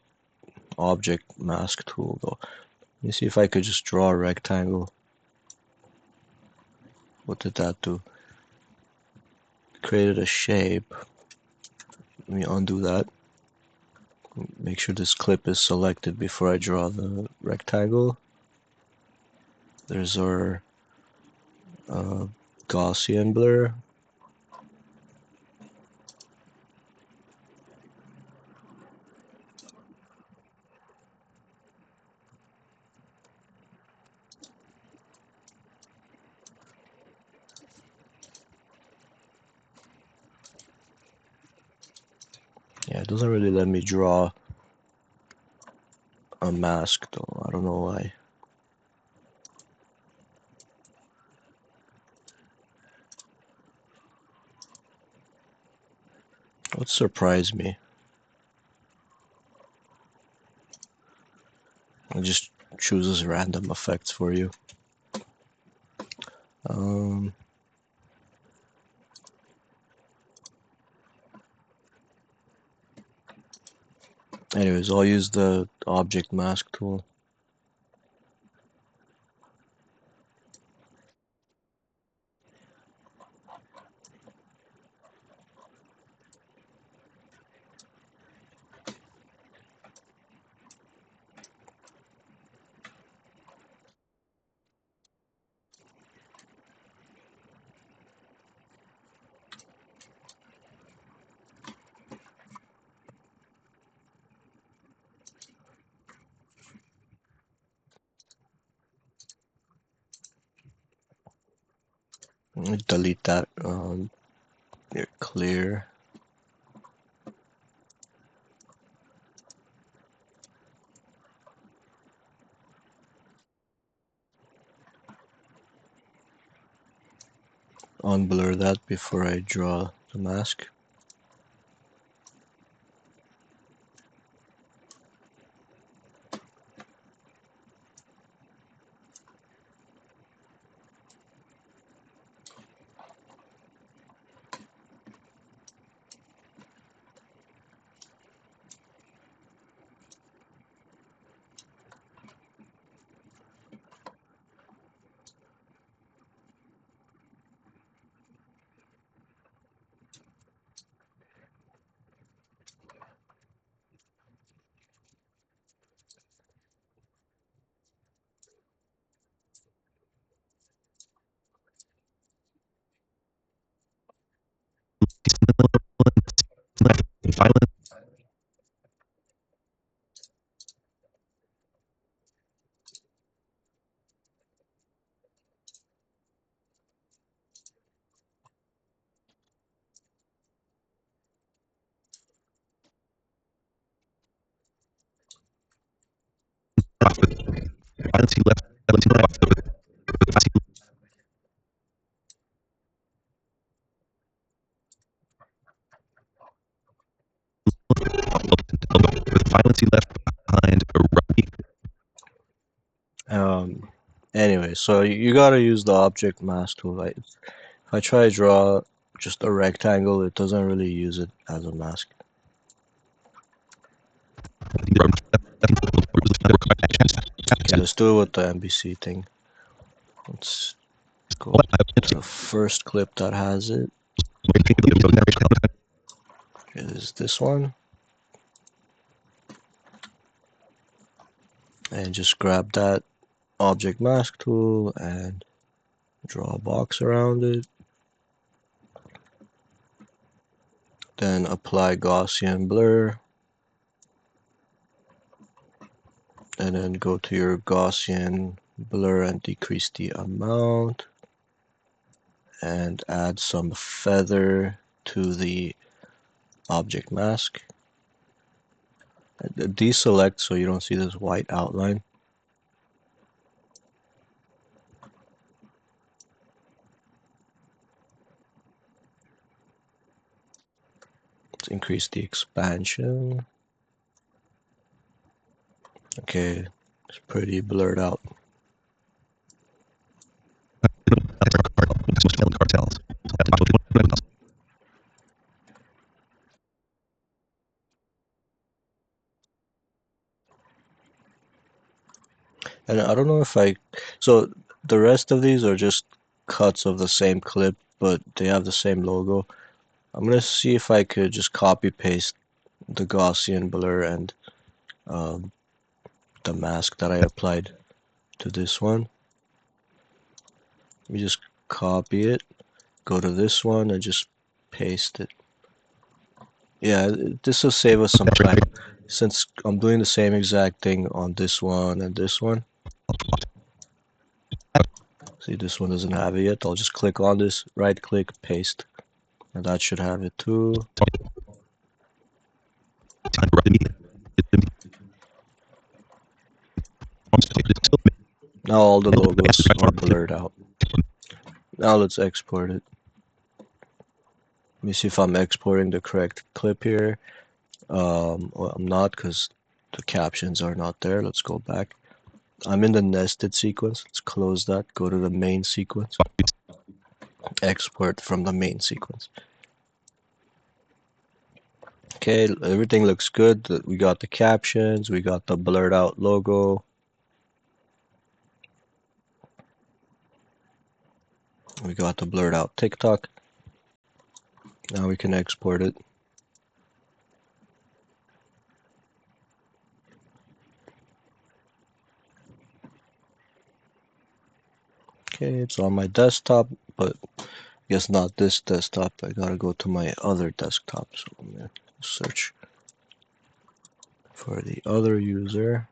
object mask tool though. Let me see if I could just draw a rectangle. What did that do? Created a shape. Let me undo that. Make sure this clip is selected before I draw the rectangle. There's our Gaussian blur. Yeah, it doesn't really let me draw a mask though. I don't know why. What surprised me? It just chooses random effects for you. Um, Anyways, I'll use the object mask tool. Delete that. Clear. Unblur that before I draw the mask. Anyway, so you gotta use the object mask tool. Like, if I try to draw just a rectangle, it doesn't really use it as a mask. Okay, let's do it with the NBC thing. Let's go to the first clip that has it. Is this one. And just grab that object mask tool and draw a box around it. Then apply Gaussian blur. And then go to your Gaussian blur and decrease the amount. And add some feather to the object mask. Deselect so you don't see this white outline. Let's increase the expansion. Okay, it's pretty blurred out. And I don't know if so the rest of these are just cuts of the same clip, but they have the same logo. I'm gonna see if I could just copy paste the Gaussian blur and the mask that I applied to this one. Let me just copy it, go to this one and just paste it. Yeah, this will save us some time since I'm doing the same exact thing on this one and this one. See, this one doesn't have it yet. I'll just click on this, right click, paste, and that should have it too. Now all the logos are blurred out. Now let's export it. Let me see if I'm exporting the correct clip here. Well, I'm not because the captions are not there. Let's go back. I'm in the nested sequence. Let's close that. Go to the main sequence. Export from the main sequence. Okay, Okay, everything looks good. We got the captions, we got the blurred out logo. We got the blurred out TikTok. Now we can export it. Okay, it's on my desktop, but I guess not this desktop. I gotta go to my other desktop. So I'm gonna search for the other user.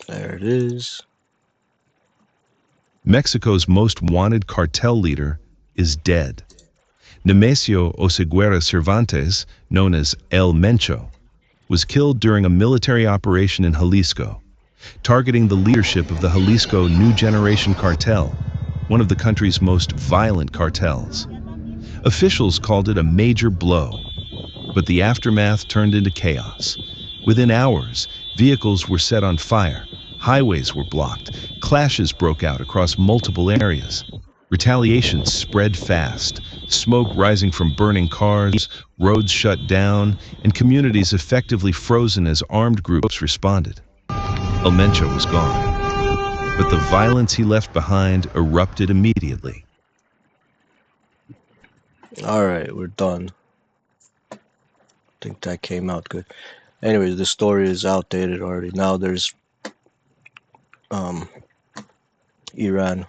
There it is. Mexico's most wanted cartel leader is dead. Nemesio Oseguera Cervantes, known as El Mencho, was killed during a military operation in Jalisco, targeting the leadership of the Jalisco New Generation Cartel, one of the country's most violent cartels. Officials called it a major blow, but the aftermath turned into chaos. Within hours, vehicles were set on fire, highways were blocked, clashes broke out across multiple areas. Retaliation spread fast, smoke rising from burning cars, roads shut down, and communities effectively frozen as armed groups responded. El Mencho was gone, but the violence he left behind erupted immediately. Alright, we're done. I think that came out good. Anyways, the story is outdated already. Now there's Iran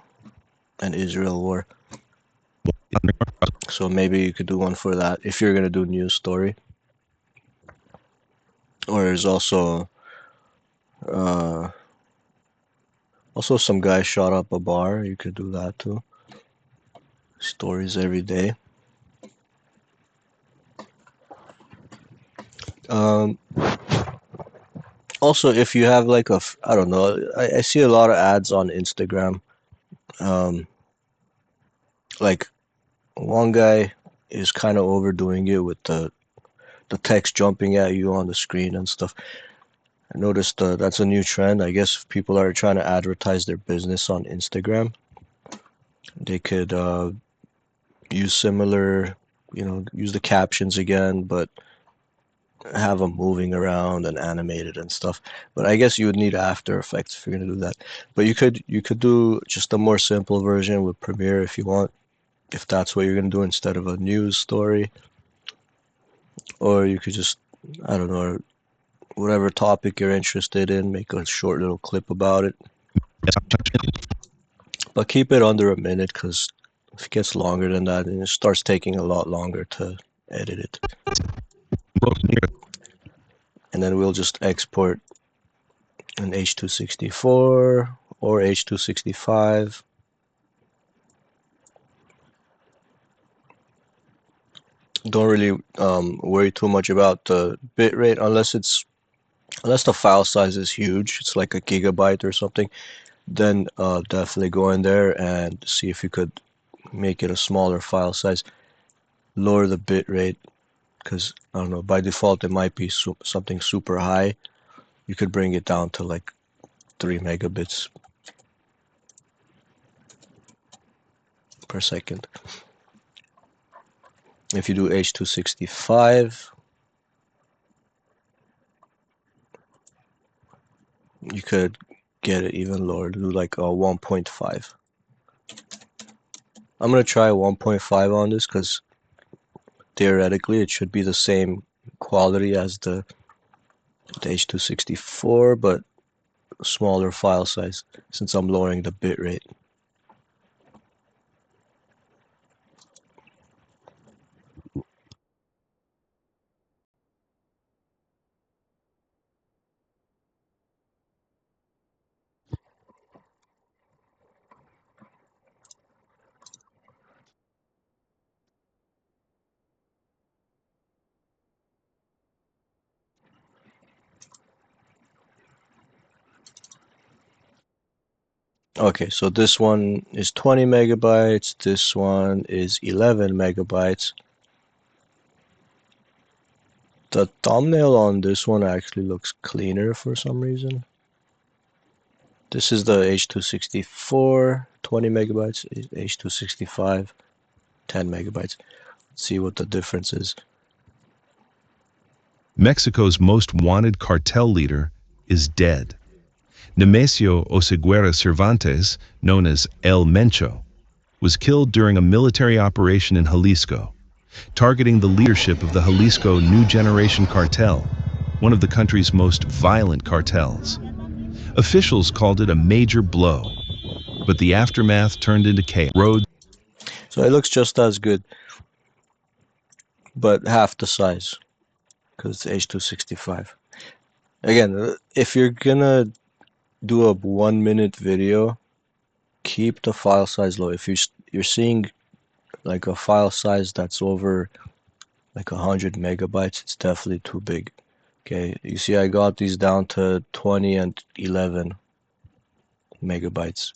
and Israel war. So maybe you could do one for that if you're gonna do news story. Or there's also some guy shot up a bar. You could do that too. Stories every day. Um, Also, if you have like I don't know, I see a lot of ads on Instagram. Um, like one guy is kind of overdoing it with the text jumping at you on the screen and stuff. I noticed that's a new trend. I guess people are trying to advertise their business on Instagram. They could use similar, use the captions again, but have them moving around and animated and stuff. But I guess you would need After Effects if you're gonna do that. But you could do just a more simple version with Premiere if you want, if that's what you're gonna do instead of a news story. Or you could just, I don't know, whatever topic you're interested in, make a short little clip about it. But keep it under a minute, because if it gets longer than that, then it starts taking a lot longer to edit it. And then we'll just export an H.264 or H.265. Don't really worry too much about the bitrate unless the file size is huge. It's like a gigabyte or something. Then definitely go in there and see if you could make it a smaller file size. Lower the bitrate, because I don't know, by default it might be something super high. You could bring it down to like 3 megabits per second. If you do H.265, you could get it even lower, do like a 1.5. I'm gonna try 1.5 on this because theoretically it should be the same quality as the H.264, but smaller file size since I'm lowering the bitrate. Okay, so this one is 20 megabytes, this one is 11 megabytes. The thumbnail on this one actually looks cleaner for some reason. This is the H.264, 20 megabytes, H.265. 10 megabytes. See what the difference is. Mexico's most wanted cartel leader is dead. Nemesio Oseguera Cervantes, known as El Mencho, was killed during a military operation in Jalisco, targeting the leadership of the Jalisco New Generation Cartel, one of the country's most violent cartels. Officials called it a major blow, but the aftermath turned into chaos. So it looks just as good, but half the size, because it's H.265. Again, if you're gonna do a 1-minute video, keep the file size low. If you're seeing like a file size that's over like 100 megabytes, it's definitely too big. Okay, you see I got these down to 20 and 11 megabytes.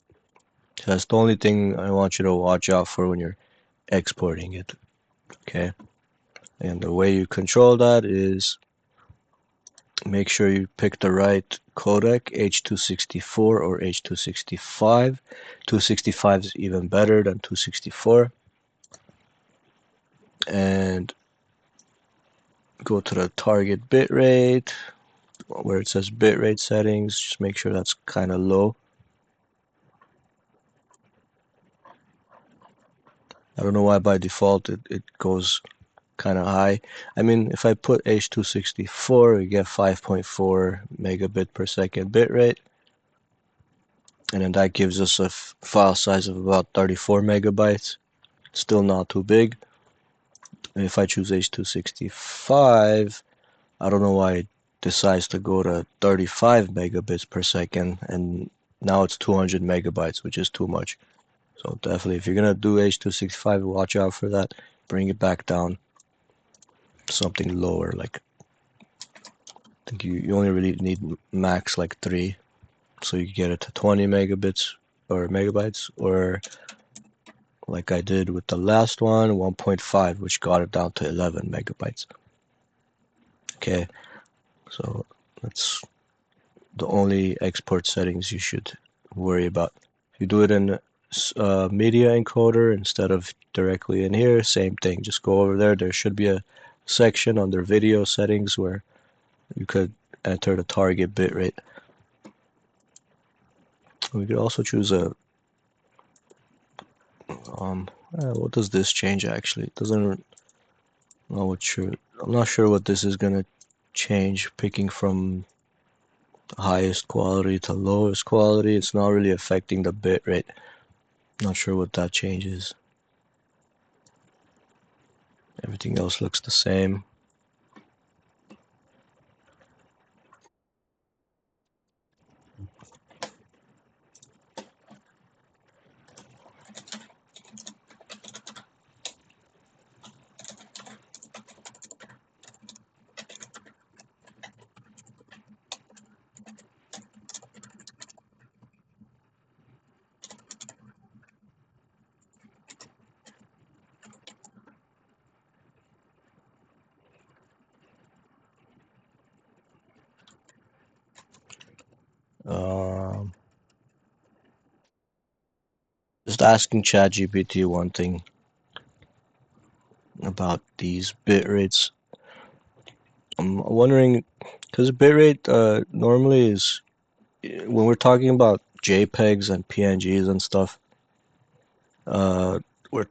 So that's the only thing I want you to watch out for when you're exporting it. Okay, and the way you control that is make sure you pick the right codec, H.264 or H.265. 265 is even better than 264. And go to the target bitrate where it says bitrate settings. Just make sure that's kind of low. I don't know why by default it goes kind of high. I mean, if I put H.264, we get 5.4 megabit per second bitrate. And then that gives us a file size of about 34 megabytes. Still not too big. And if I choose H.265, I don't know why it decides to go to 35 megabits per second, and now it's 200 megabytes, which is too much. So definitely, if you're gonna do H.265, watch out for that. Bring it back down to something lower. Like I think you only really need max like 3, so you get it to 20 megabits or megabytes, or like I did with the last one, 1.5, which got it down to 11 megabytes. Okay, so that's the only export settings you should worry about. If you do it in media encoder instead of directly in here, same thing. Just go over there. There should be a section under video settings where you could enter the target bitrate. We could also choose a what does this change actually? It doesn't know what sure. I'm not sure what this is gonna change. Picking from highest quality to lowest quality, it's not really affecting the bitrate. Not sure what that changes. Everything else looks the same. Just asking ChatGPT one thing about these bit rates. I'm wondering, because bitrate normally is, when we're talking about JPEGs and PNGs and stuff, when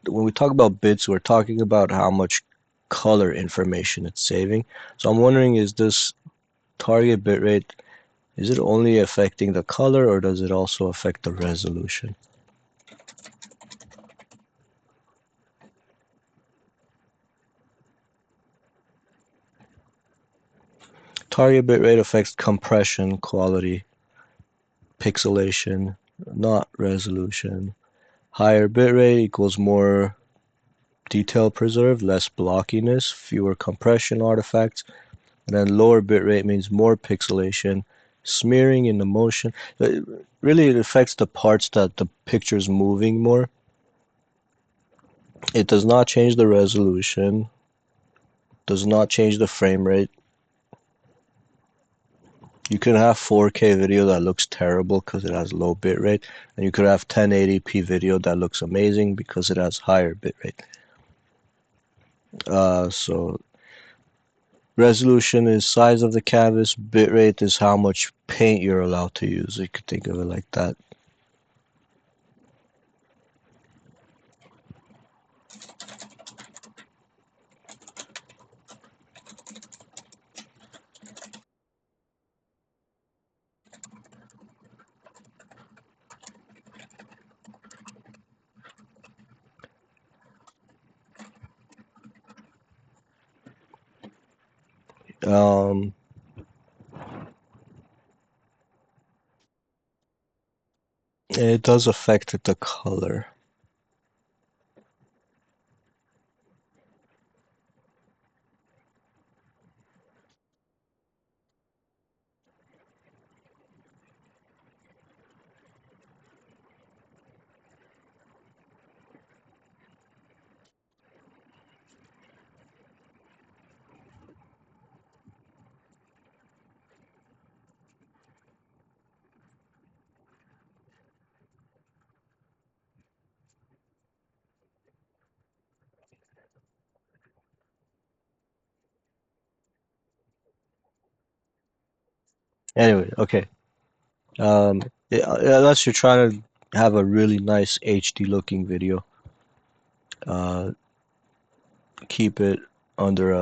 we talk about bits, we're talking about how much color information it's saving. So I'm wondering, is this target bitrate, is it only affecting the color, or does it also affect the resolution? Target bitrate affects compression, quality, pixelation, not resolution. Higher bitrate equals more detail preserved, less blockiness, fewer compression artifacts. And then lower bitrate means more pixelation, smearing in the motion. Really, it affects the parts that the picture's moving more. It does not change the resolution, does not change the frame rate. You can have 4K video that looks terrible because it has low bitrate, and you could have 1080p video that looks amazing because it has higher bitrate. So resolution is size of the canvas, bitrate is how much paint you're allowed to use. You could think of it like that. Um, it does affect the color. Anyway, okay. Um, Unless you're trying to have a really nice HD looking video, uh, keep it under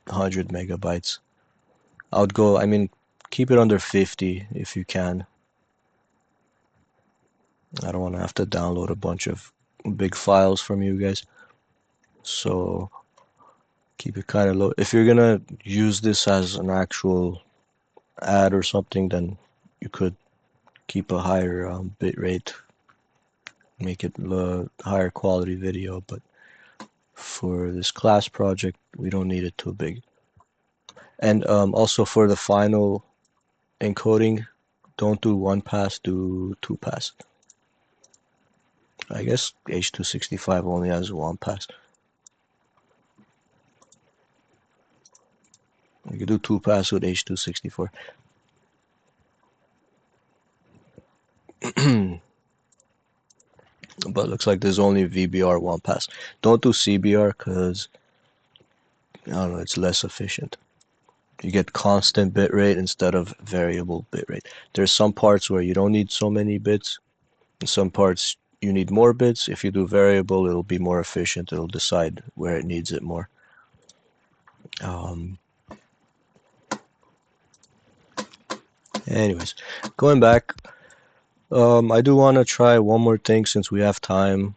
100 MB. I mean, keep it under 50 if you can. I don't want to have to download a bunch of big files from you guys. So keep it kind of low. If you're gonna use this as an actual ad or something, then you could keep a higher bit rate, make it a higher quality video. But for this class project, we don't need it too big. And also for the final encoding, don't do one pass, do two pass. I guess H.265 only has one pass. You can do two pass with H.264. But looks like there's only VBR one pass. Don't do CBR because I don't know, it's less efficient. You get constant bitrate instead of variable bitrate. There's some parts where you don't need so many bits. In some parts you need more bits. If you do variable, it'll be more efficient. It'll decide where it needs it more. Anyways, going back, I do want to try one more thing since we have time.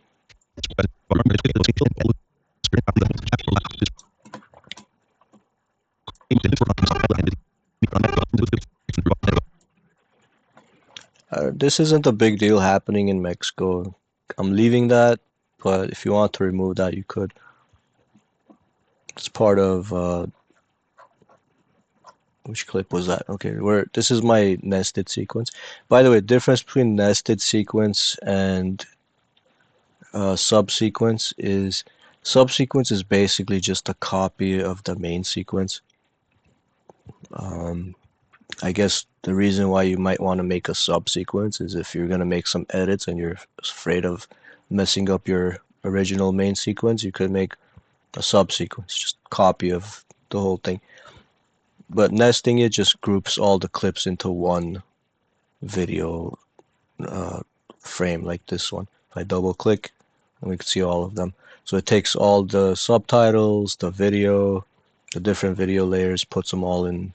This isn't a big deal happening in Mexico. I'm leaving that, but if you want to remove that, you could. It's part of which clip was that? Okay, where this is my nested sequence. By the way, difference between nested sequence and subsequence is subsequence is basically just a copy of the main sequence. I guess the reason why you might want to make a subsequence is if you're going to make some edits and you're afraid of messing up your original main sequence, you could make a subsequence, just a copy of the whole thing. But nesting it just groups all the clips into one video frame like this one. If I double click, we can see all of them. So it takes all the subtitles, the video, the different video layers, puts them all in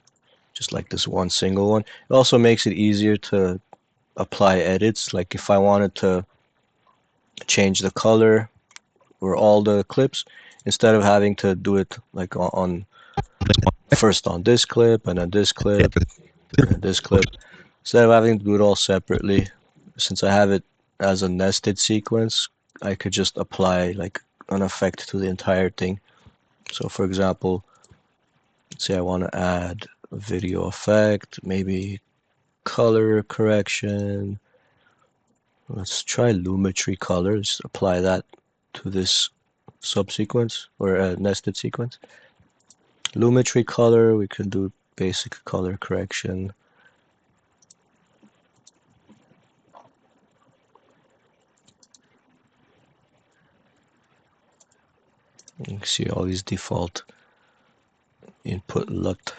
just like this one single one. It also makes it easier to apply edits. Like if I wanted to change the color or all the clips, instead of having to do it like on first on this clip and then this clip and this clip, instead of having to do it all separately, since I have it as a nested sequence, I could just apply like an effect to the entire thing. So for example, say I want to add a video effect, maybe color correction. Let's try Lumetri color. Just apply that to this subsequence or nested sequence. Lumetri color, we can do basic color correction. You can see all these default input LUT.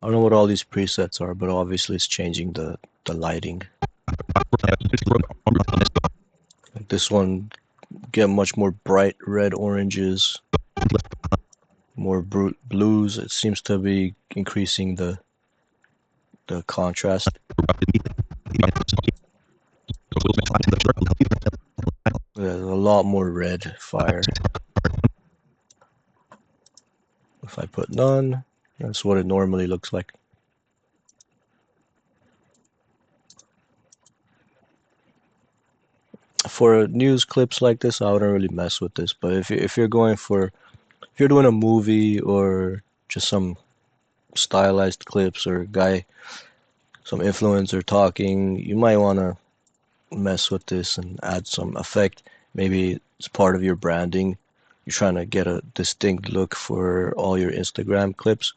I don't know what all these presets are, but obviously it's changing the lighting. Like this one, get much more bright red oranges, more blues. It seems to be increasing the contrast. There's a lot more red fire. If I put none, that's what it normally looks like. For news clips like this, I wouldn't really mess with this. But if you're doing a movie or just some stylized clips or some influencer talking, you might want to mess with this and add some effect. Maybe it's part of your branding. You're trying to get a distinct look for all your Instagram clips.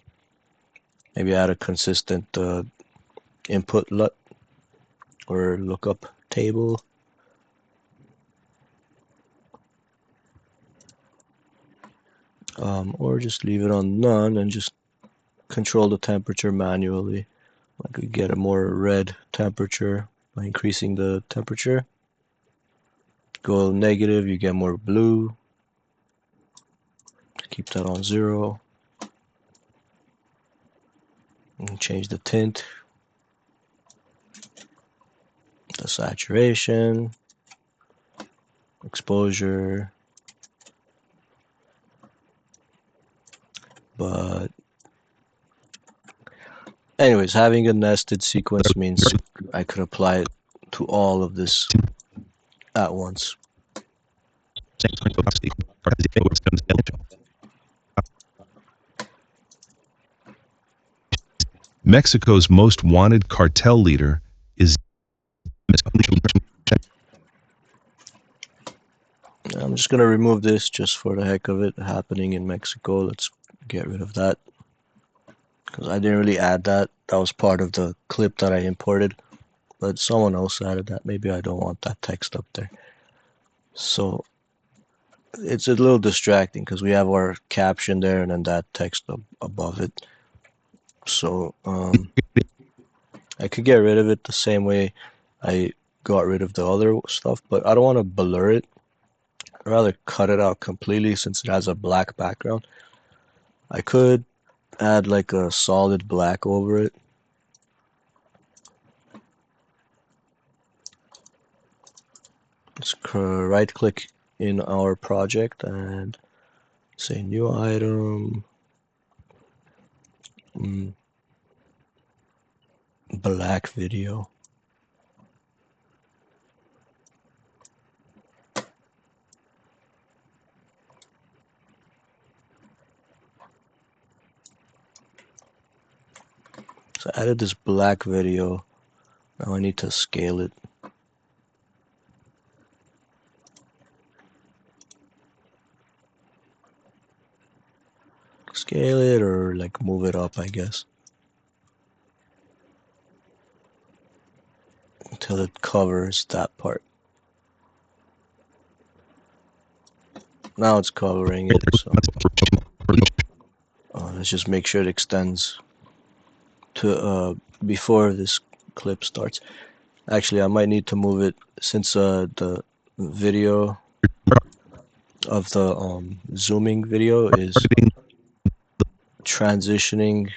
Maybe add a consistent input LUT or lookup table. Or just leave it on none and just control the temperature manually. Like we get a more red temperature by increasing the temperature. Go negative, you get more blue. Keep that on 0. And change the tint, the saturation, exposure. But anyways, having a nested sequence means I could apply it to all of this at once. Mexico's most wanted cartel leader is. I'm just gonna remove this just for the heck of it happening in Mexico. Let's get rid of that because I didn't really add that. That was part of the clip that I imported, but someone else added that. Maybe I don't want that text up there. So it's a little distracting because we have our caption there and then that text above it. So I could get rid of it the same way I got rid of the other stuff, but I don't want to blur it. I'd rather cut it out completely since it has a black background. I could add like a solid black over it. Let's right click in our project and say new item, black video. So I added this black video. Now I need to scale it. Scale it or like move it up, I guess, until it covers that part. Now it's covering it, so let's just make sure it extends to before this clip starts. Actually, I might need to move it since the video of the zooming video is transitioning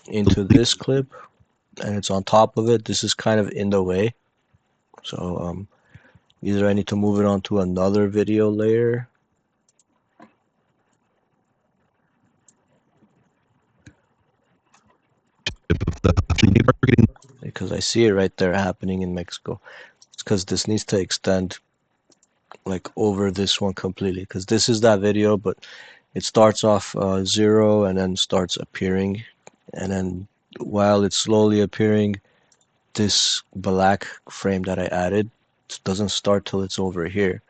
into this clip and it's on top of it. This is kind of in the way, so either I need to move it onto another video layer, like because I see it right there happening in Mexico. It's because this needs to extend like over this one completely, because this is that video, but it starts off 0 and then starts appearing, and then while it's slowly appearing, this black frame that I added doesn't start till it's over here.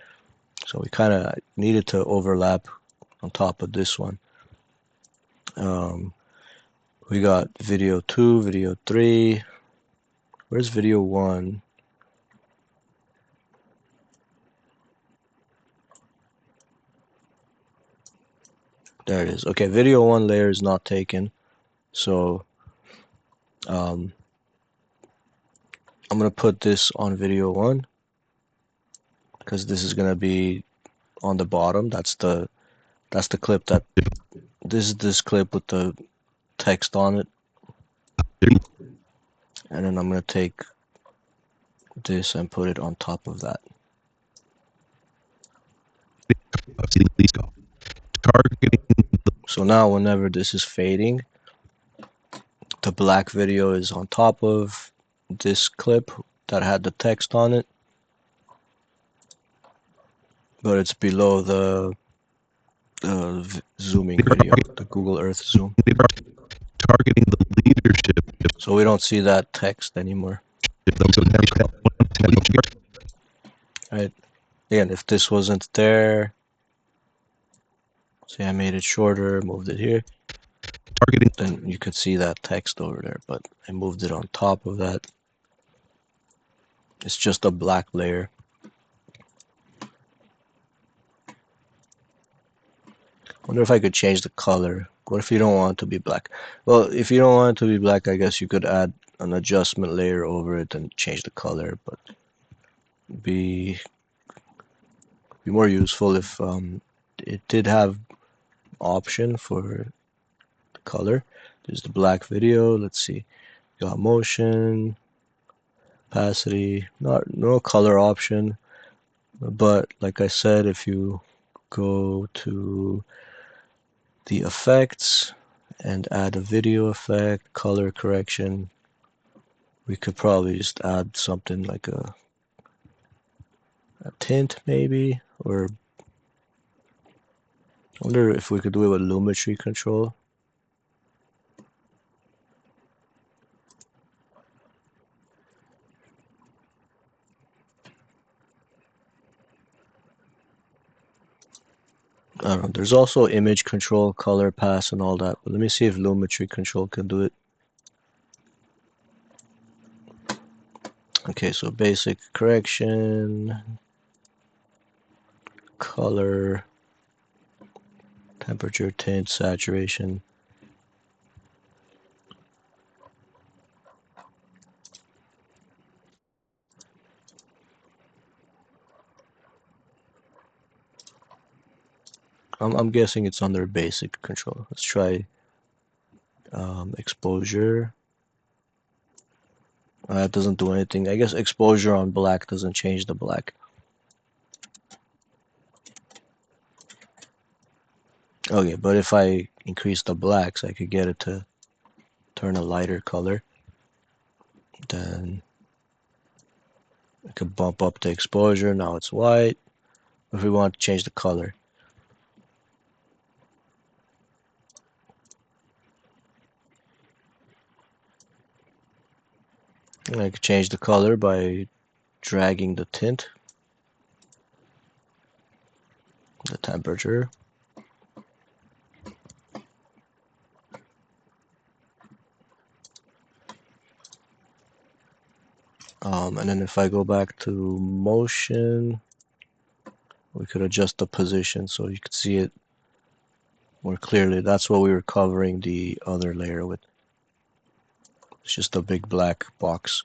So we kind of needed to overlap on top of this one. We got video 2, video 3. Where's video 1? There it is. Okay, video 1 layer is not taken. So I'm going to put this on video 1 because this is going to be on the bottom. That's the clip that this is this clip with the text on it. And then I'm going to take this and put it on top of that. So now whenever this is fading, the black video is on top of this clip that had the text on it, but it's below the zooming video, the Google Earth zoom. Targeting the leadership. So we don't see that text anymore. Right? Again, if this wasn't there, say I made it shorter, moved it here, then you could see that text over there, but I moved it on top of that. It's just a black layer. Wonder if I could change the color. What if you don't want it to be black? Well, if you don't want it to be black, I guess you could add an adjustment layer over it and change the color, but be more useful if it did have option for the color. There's the black video. Let's see, got motion, opacity, no color option, but like I said, if you go to the effects and add a video effect, color correction, we could probably just add something like a tint maybe, or I wonder if we could do it with lumetri control. I don't know, there's also image control, color pass, and all that, but let me see if lumetri control can do it. Okay, so basic correction, color, temperature, tint, saturation. I'm guessing it's under basic control. Let's try exposure. That doesn't do anything. I guess exposure on black doesn't change the black. Okay, but if I increase the blacks, I could get it to turn a lighter color. Then I could bump up the exposure. Now it's white. If we want to change the color, I could change the color by dragging the tint, the temperature. And then if I go back to motion, we could adjust the position so you could see it more clearly. That's what we were covering the other layer with. It's just a big black box.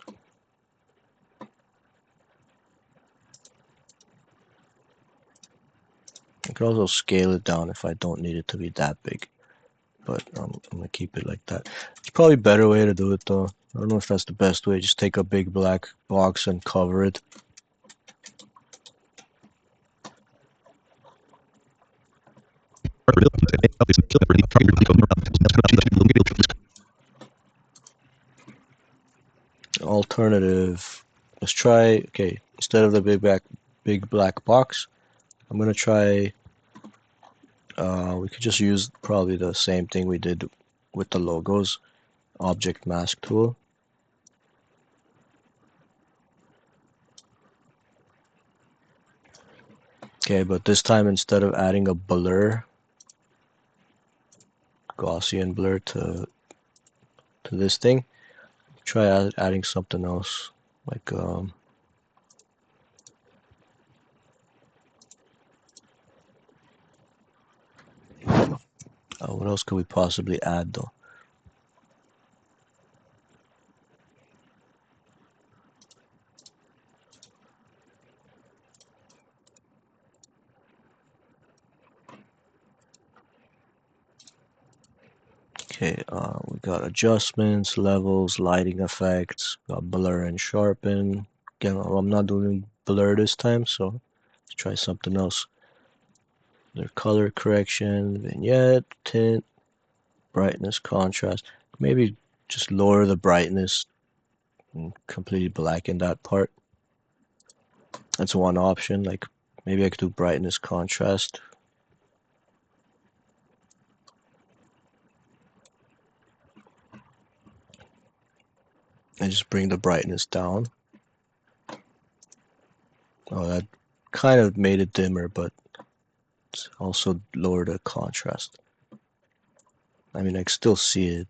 I could also scale it down if I don't need it to be that big, but I'm gonna keep it like that. It's probably a better way to do it though. I don't know if that's the best way. Just take a big black box and cover it. Alternative. Let's try. Okay, instead of the big black box, I'm gonna try. We could just use probably the same thing we did with the logos. Object mask tool. Okay, but this time instead of adding a blur, Gaussian blur to this thing, try adding something else like what else could we possibly add though? Okay, we got adjustments, levels, lighting effects, got blur and sharpen. Again, I'm not doing blur this time, so let's try something else. Their color correction, vignette, tint, brightness, contrast. Maybe just lower the brightness and completely blacken that part. That's one option. Like maybe I could do brightness, contrast. And just bring the brightness down. Oh, that kind of made it dimmer, but also lower the contrast. I mean, I can still see it.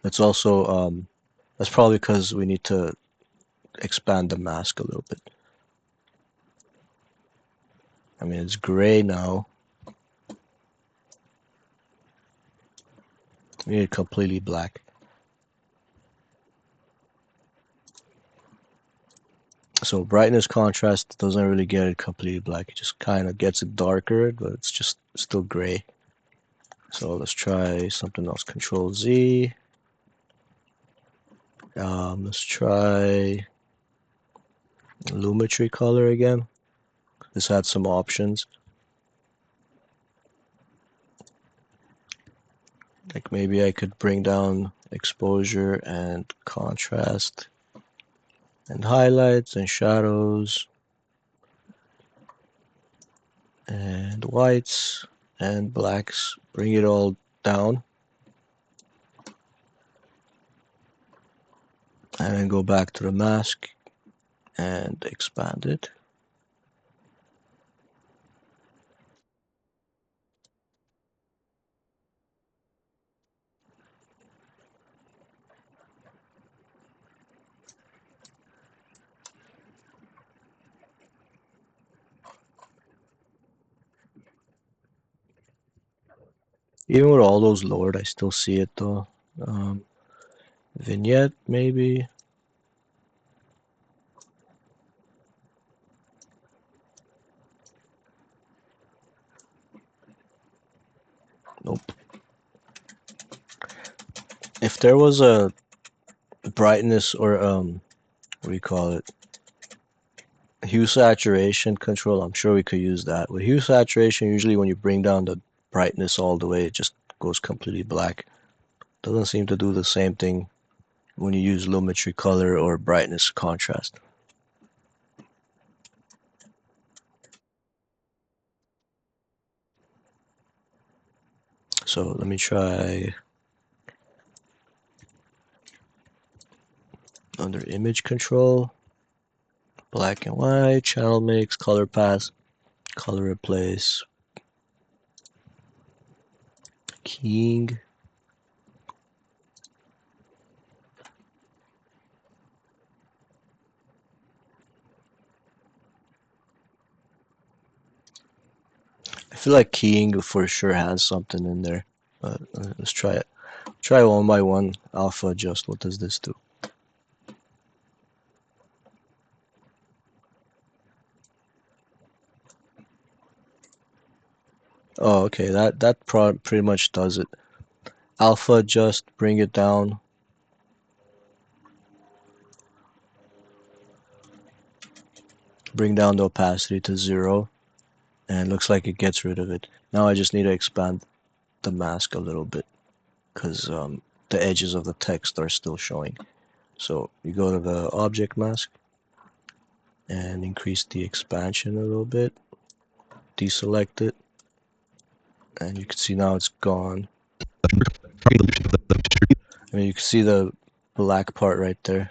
That's also, that's probably because we need to expand the mask a little bit. I mean, it's gray now. We need it completely black. So brightness contrast doesn't really get it completely black. It just kind of gets it darker, but it's just still gray. So let's try something else. Control Z. Let's try Lumetri color again. This had some options. Like maybe I could bring down exposure and contrast and highlights and shadows and whites and blacks. Bring it all down and then go back to the mask and expand it. Even with all those lowered, I still see it though. Vignette, maybe. Nope. If there was a brightness or what do you call it? Hue saturation control, I'm sure we could use that. With hue saturation, usually when you bring down the brightness all the way, it just goes completely black. Doesn't seem to do the same thing when you use lumetri color or brightness contrast. So let me try under image control, black and white, channel mix, color path, color replace, keying. I feel like keying for sure has something in there, but let's try it. Try one by one. Alpha adjust. What does this do? Oh, okay. That pretty much does it. Alpha adjust. Bring it down. Bring down the opacity to 0, and it looks like it gets rid of it. Now I just need to expand the mask a little bit because the edges of the text are still showing. So you go to the object mask and increase the expansion a little bit, deselect it, and you can see now it's gone. I mean, you can see the black part right there.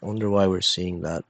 I wonder why we're seeing that.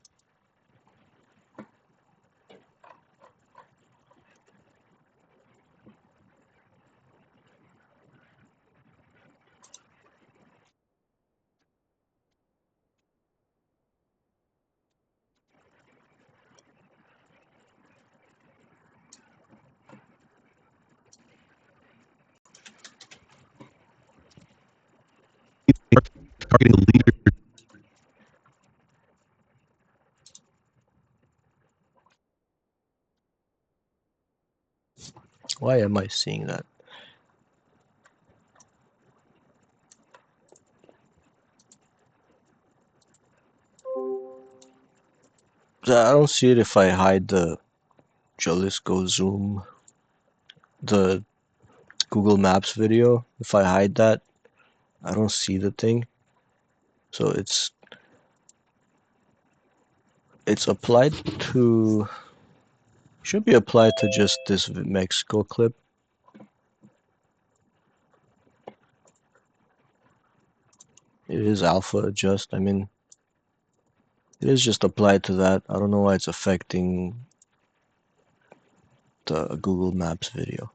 Why am I seeing that? I don't see it if I hide the Jalisco Zoom, the Google Maps video. If I hide that, I don't see the thing. So it's applied to, should be applied to just this Mexico clip. It is alpha adjust. I mean, it is just applied to that. I don't know why it's affecting the Google Maps video.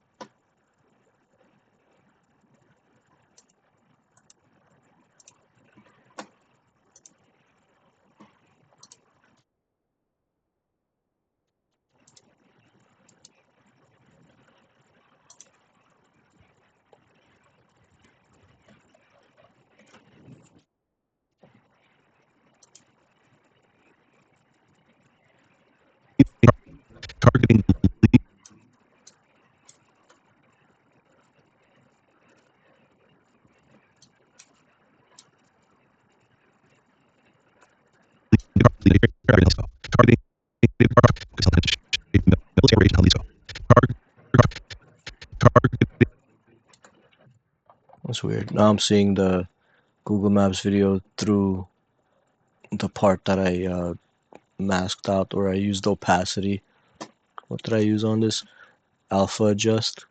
That's weird. Now I'm seeing the Google Maps video through the part that I masked out, or I used opacity. What did I use on this? Alpha adjust.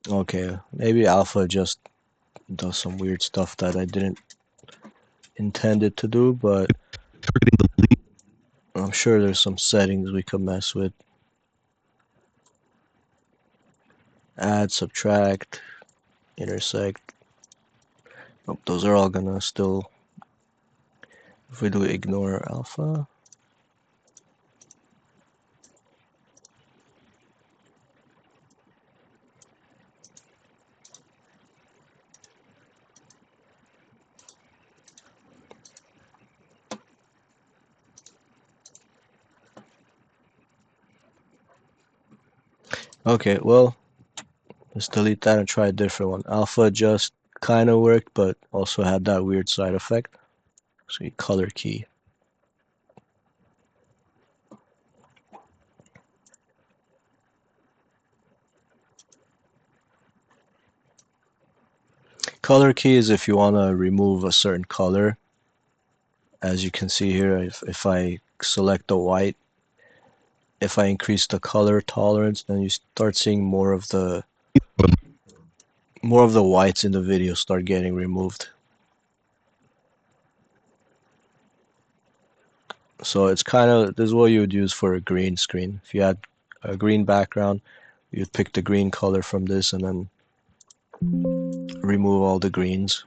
Okay, maybe alpha adjust does some weird stuff that I didn't intend it to do, but I'm sure there's some settings we could mess with. Add, subtract, intersect. Nope, those are all gonna still, if we do ignore alpha. Okay, well, let's delete that and try a different one. Alpha adjust kind of worked, but also had that weird side effect. So we color key. Color key is if you want to remove a certain color. As you can see here, if I select the white, if I increase the color tolerance, then you start seeing more of the whites in the video start getting removed. So it's kind of, this is what you would use for a green screen. If you had a green background, you'd pick the green color from this and then remove all the greens.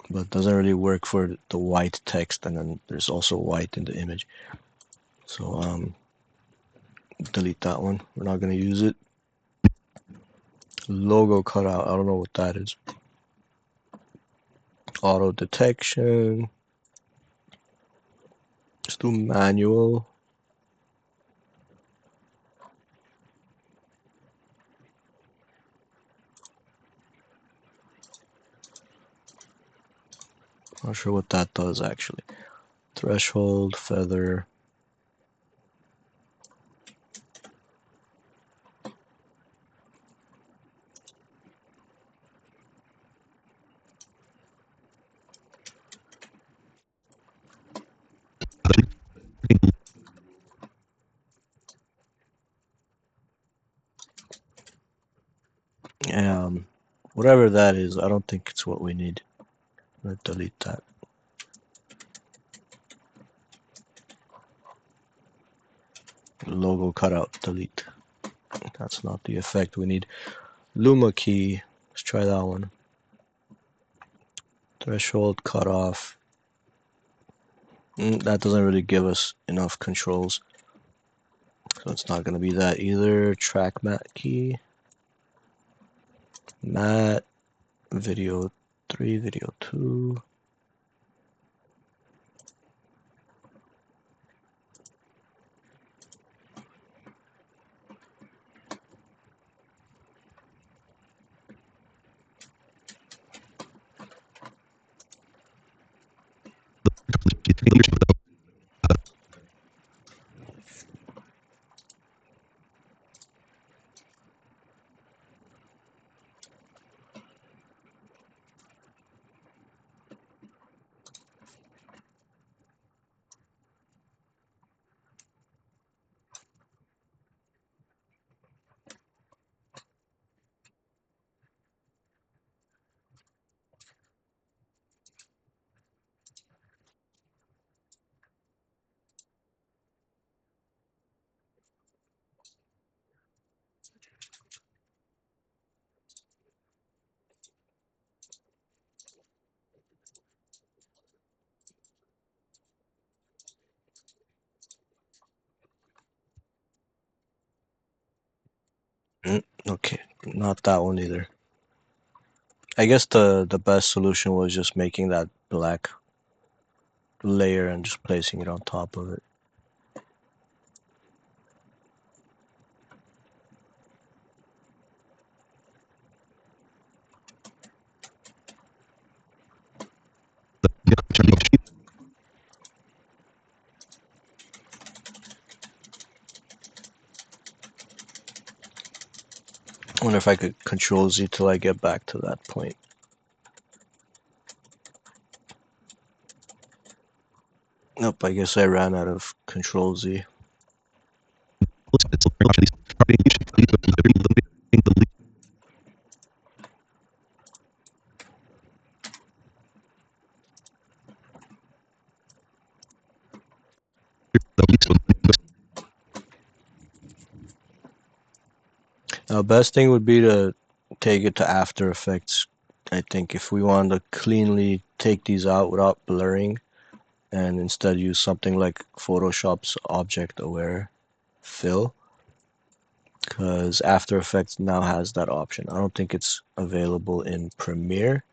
But it doesn't really work for the white text, and then there's also white in the image. So delete that one. We're not going to use it. Logo cutout. I don't know what that is. Auto detection. Let's do manual. Not sure what that does actually. Threshold, feather. Whatever that is, I don't think it's what we need. I'm gonna delete that. Logo cutout, delete. That's not the effect we need. Luma key, let's try that one. Threshold, cutoff. That doesn't really give us enough controls. So it's not gonna be that either. Track matte key. Matte, video 3, video 2. Okay, not that one either. I guess the best solution was just making that black layer and just placing it on top of it. I wonder if I could Control Z till I get back to that point. Nope, I guess I ran out of Control Z. Now, best thing would be to take it to After Effects. I think if we want to cleanly take these out without blurring, and instead use something like Photoshop's Object Aware Fill, because After Effects now has that option. I don't think it's available in Premiere,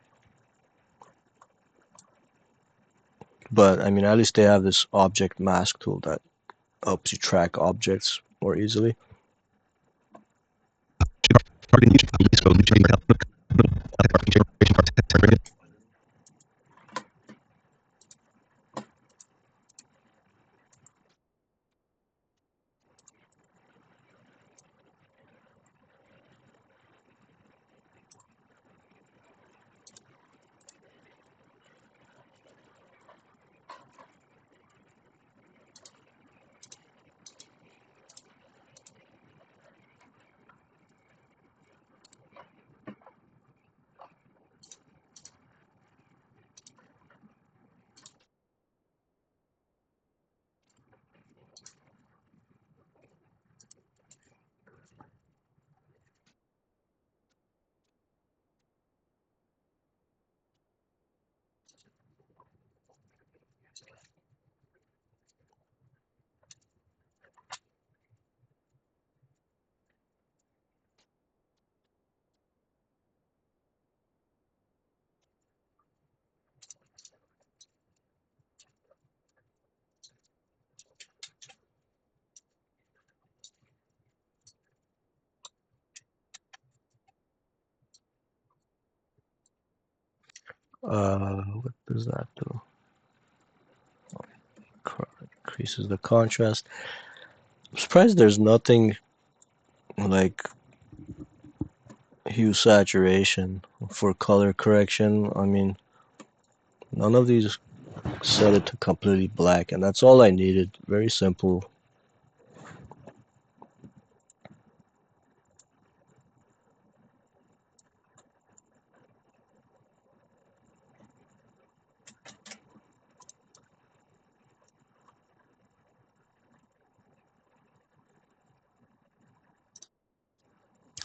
but I mean, at least they have this object mask tool that helps you track objects more easily. What does that do? Increases the contrast. I'm surprised there's nothing like hue saturation for color correction. I mean, none of these set it to completely black, and that's all I needed. Very simple.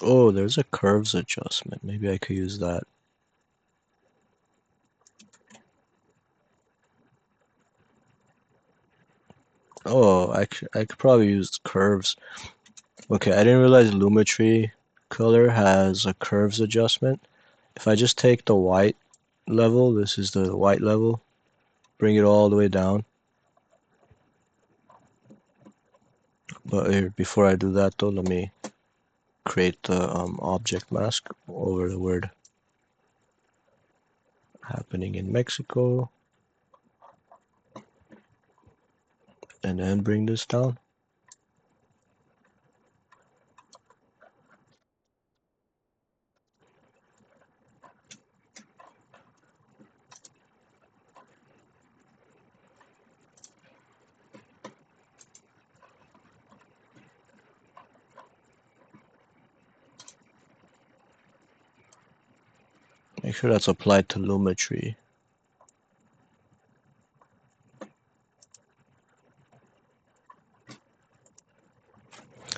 Oh, there's a curves adjustment. Maybe I could use that. Oh, I could probably use curves. Okay, I didn't realize Lumetri color has a curves adjustment. If I just take the white level, this is the white level, bring it all the way down. But here, before I do that though, let me create the object mask over the word happening in Mexico, and then bring this down. Make sure that's applied to Lumetri.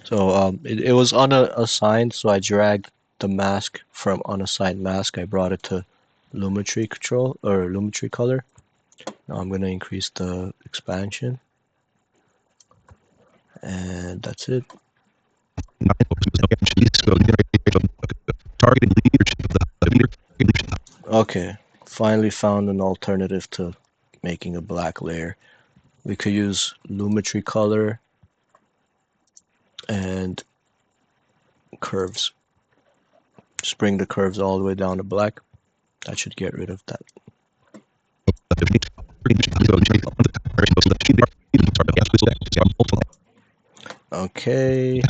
So it was unassigned, so I dragged the mask from unassigned mask. I brought it to Lumetri control or Lumetri color. Now I'm gonna increase the expansion, and that's it. Okay, finally found an alternative to making a black layer. We could use Lumetri color and curves. Just bring the curves all the way down to black. That should get rid of that. Okay.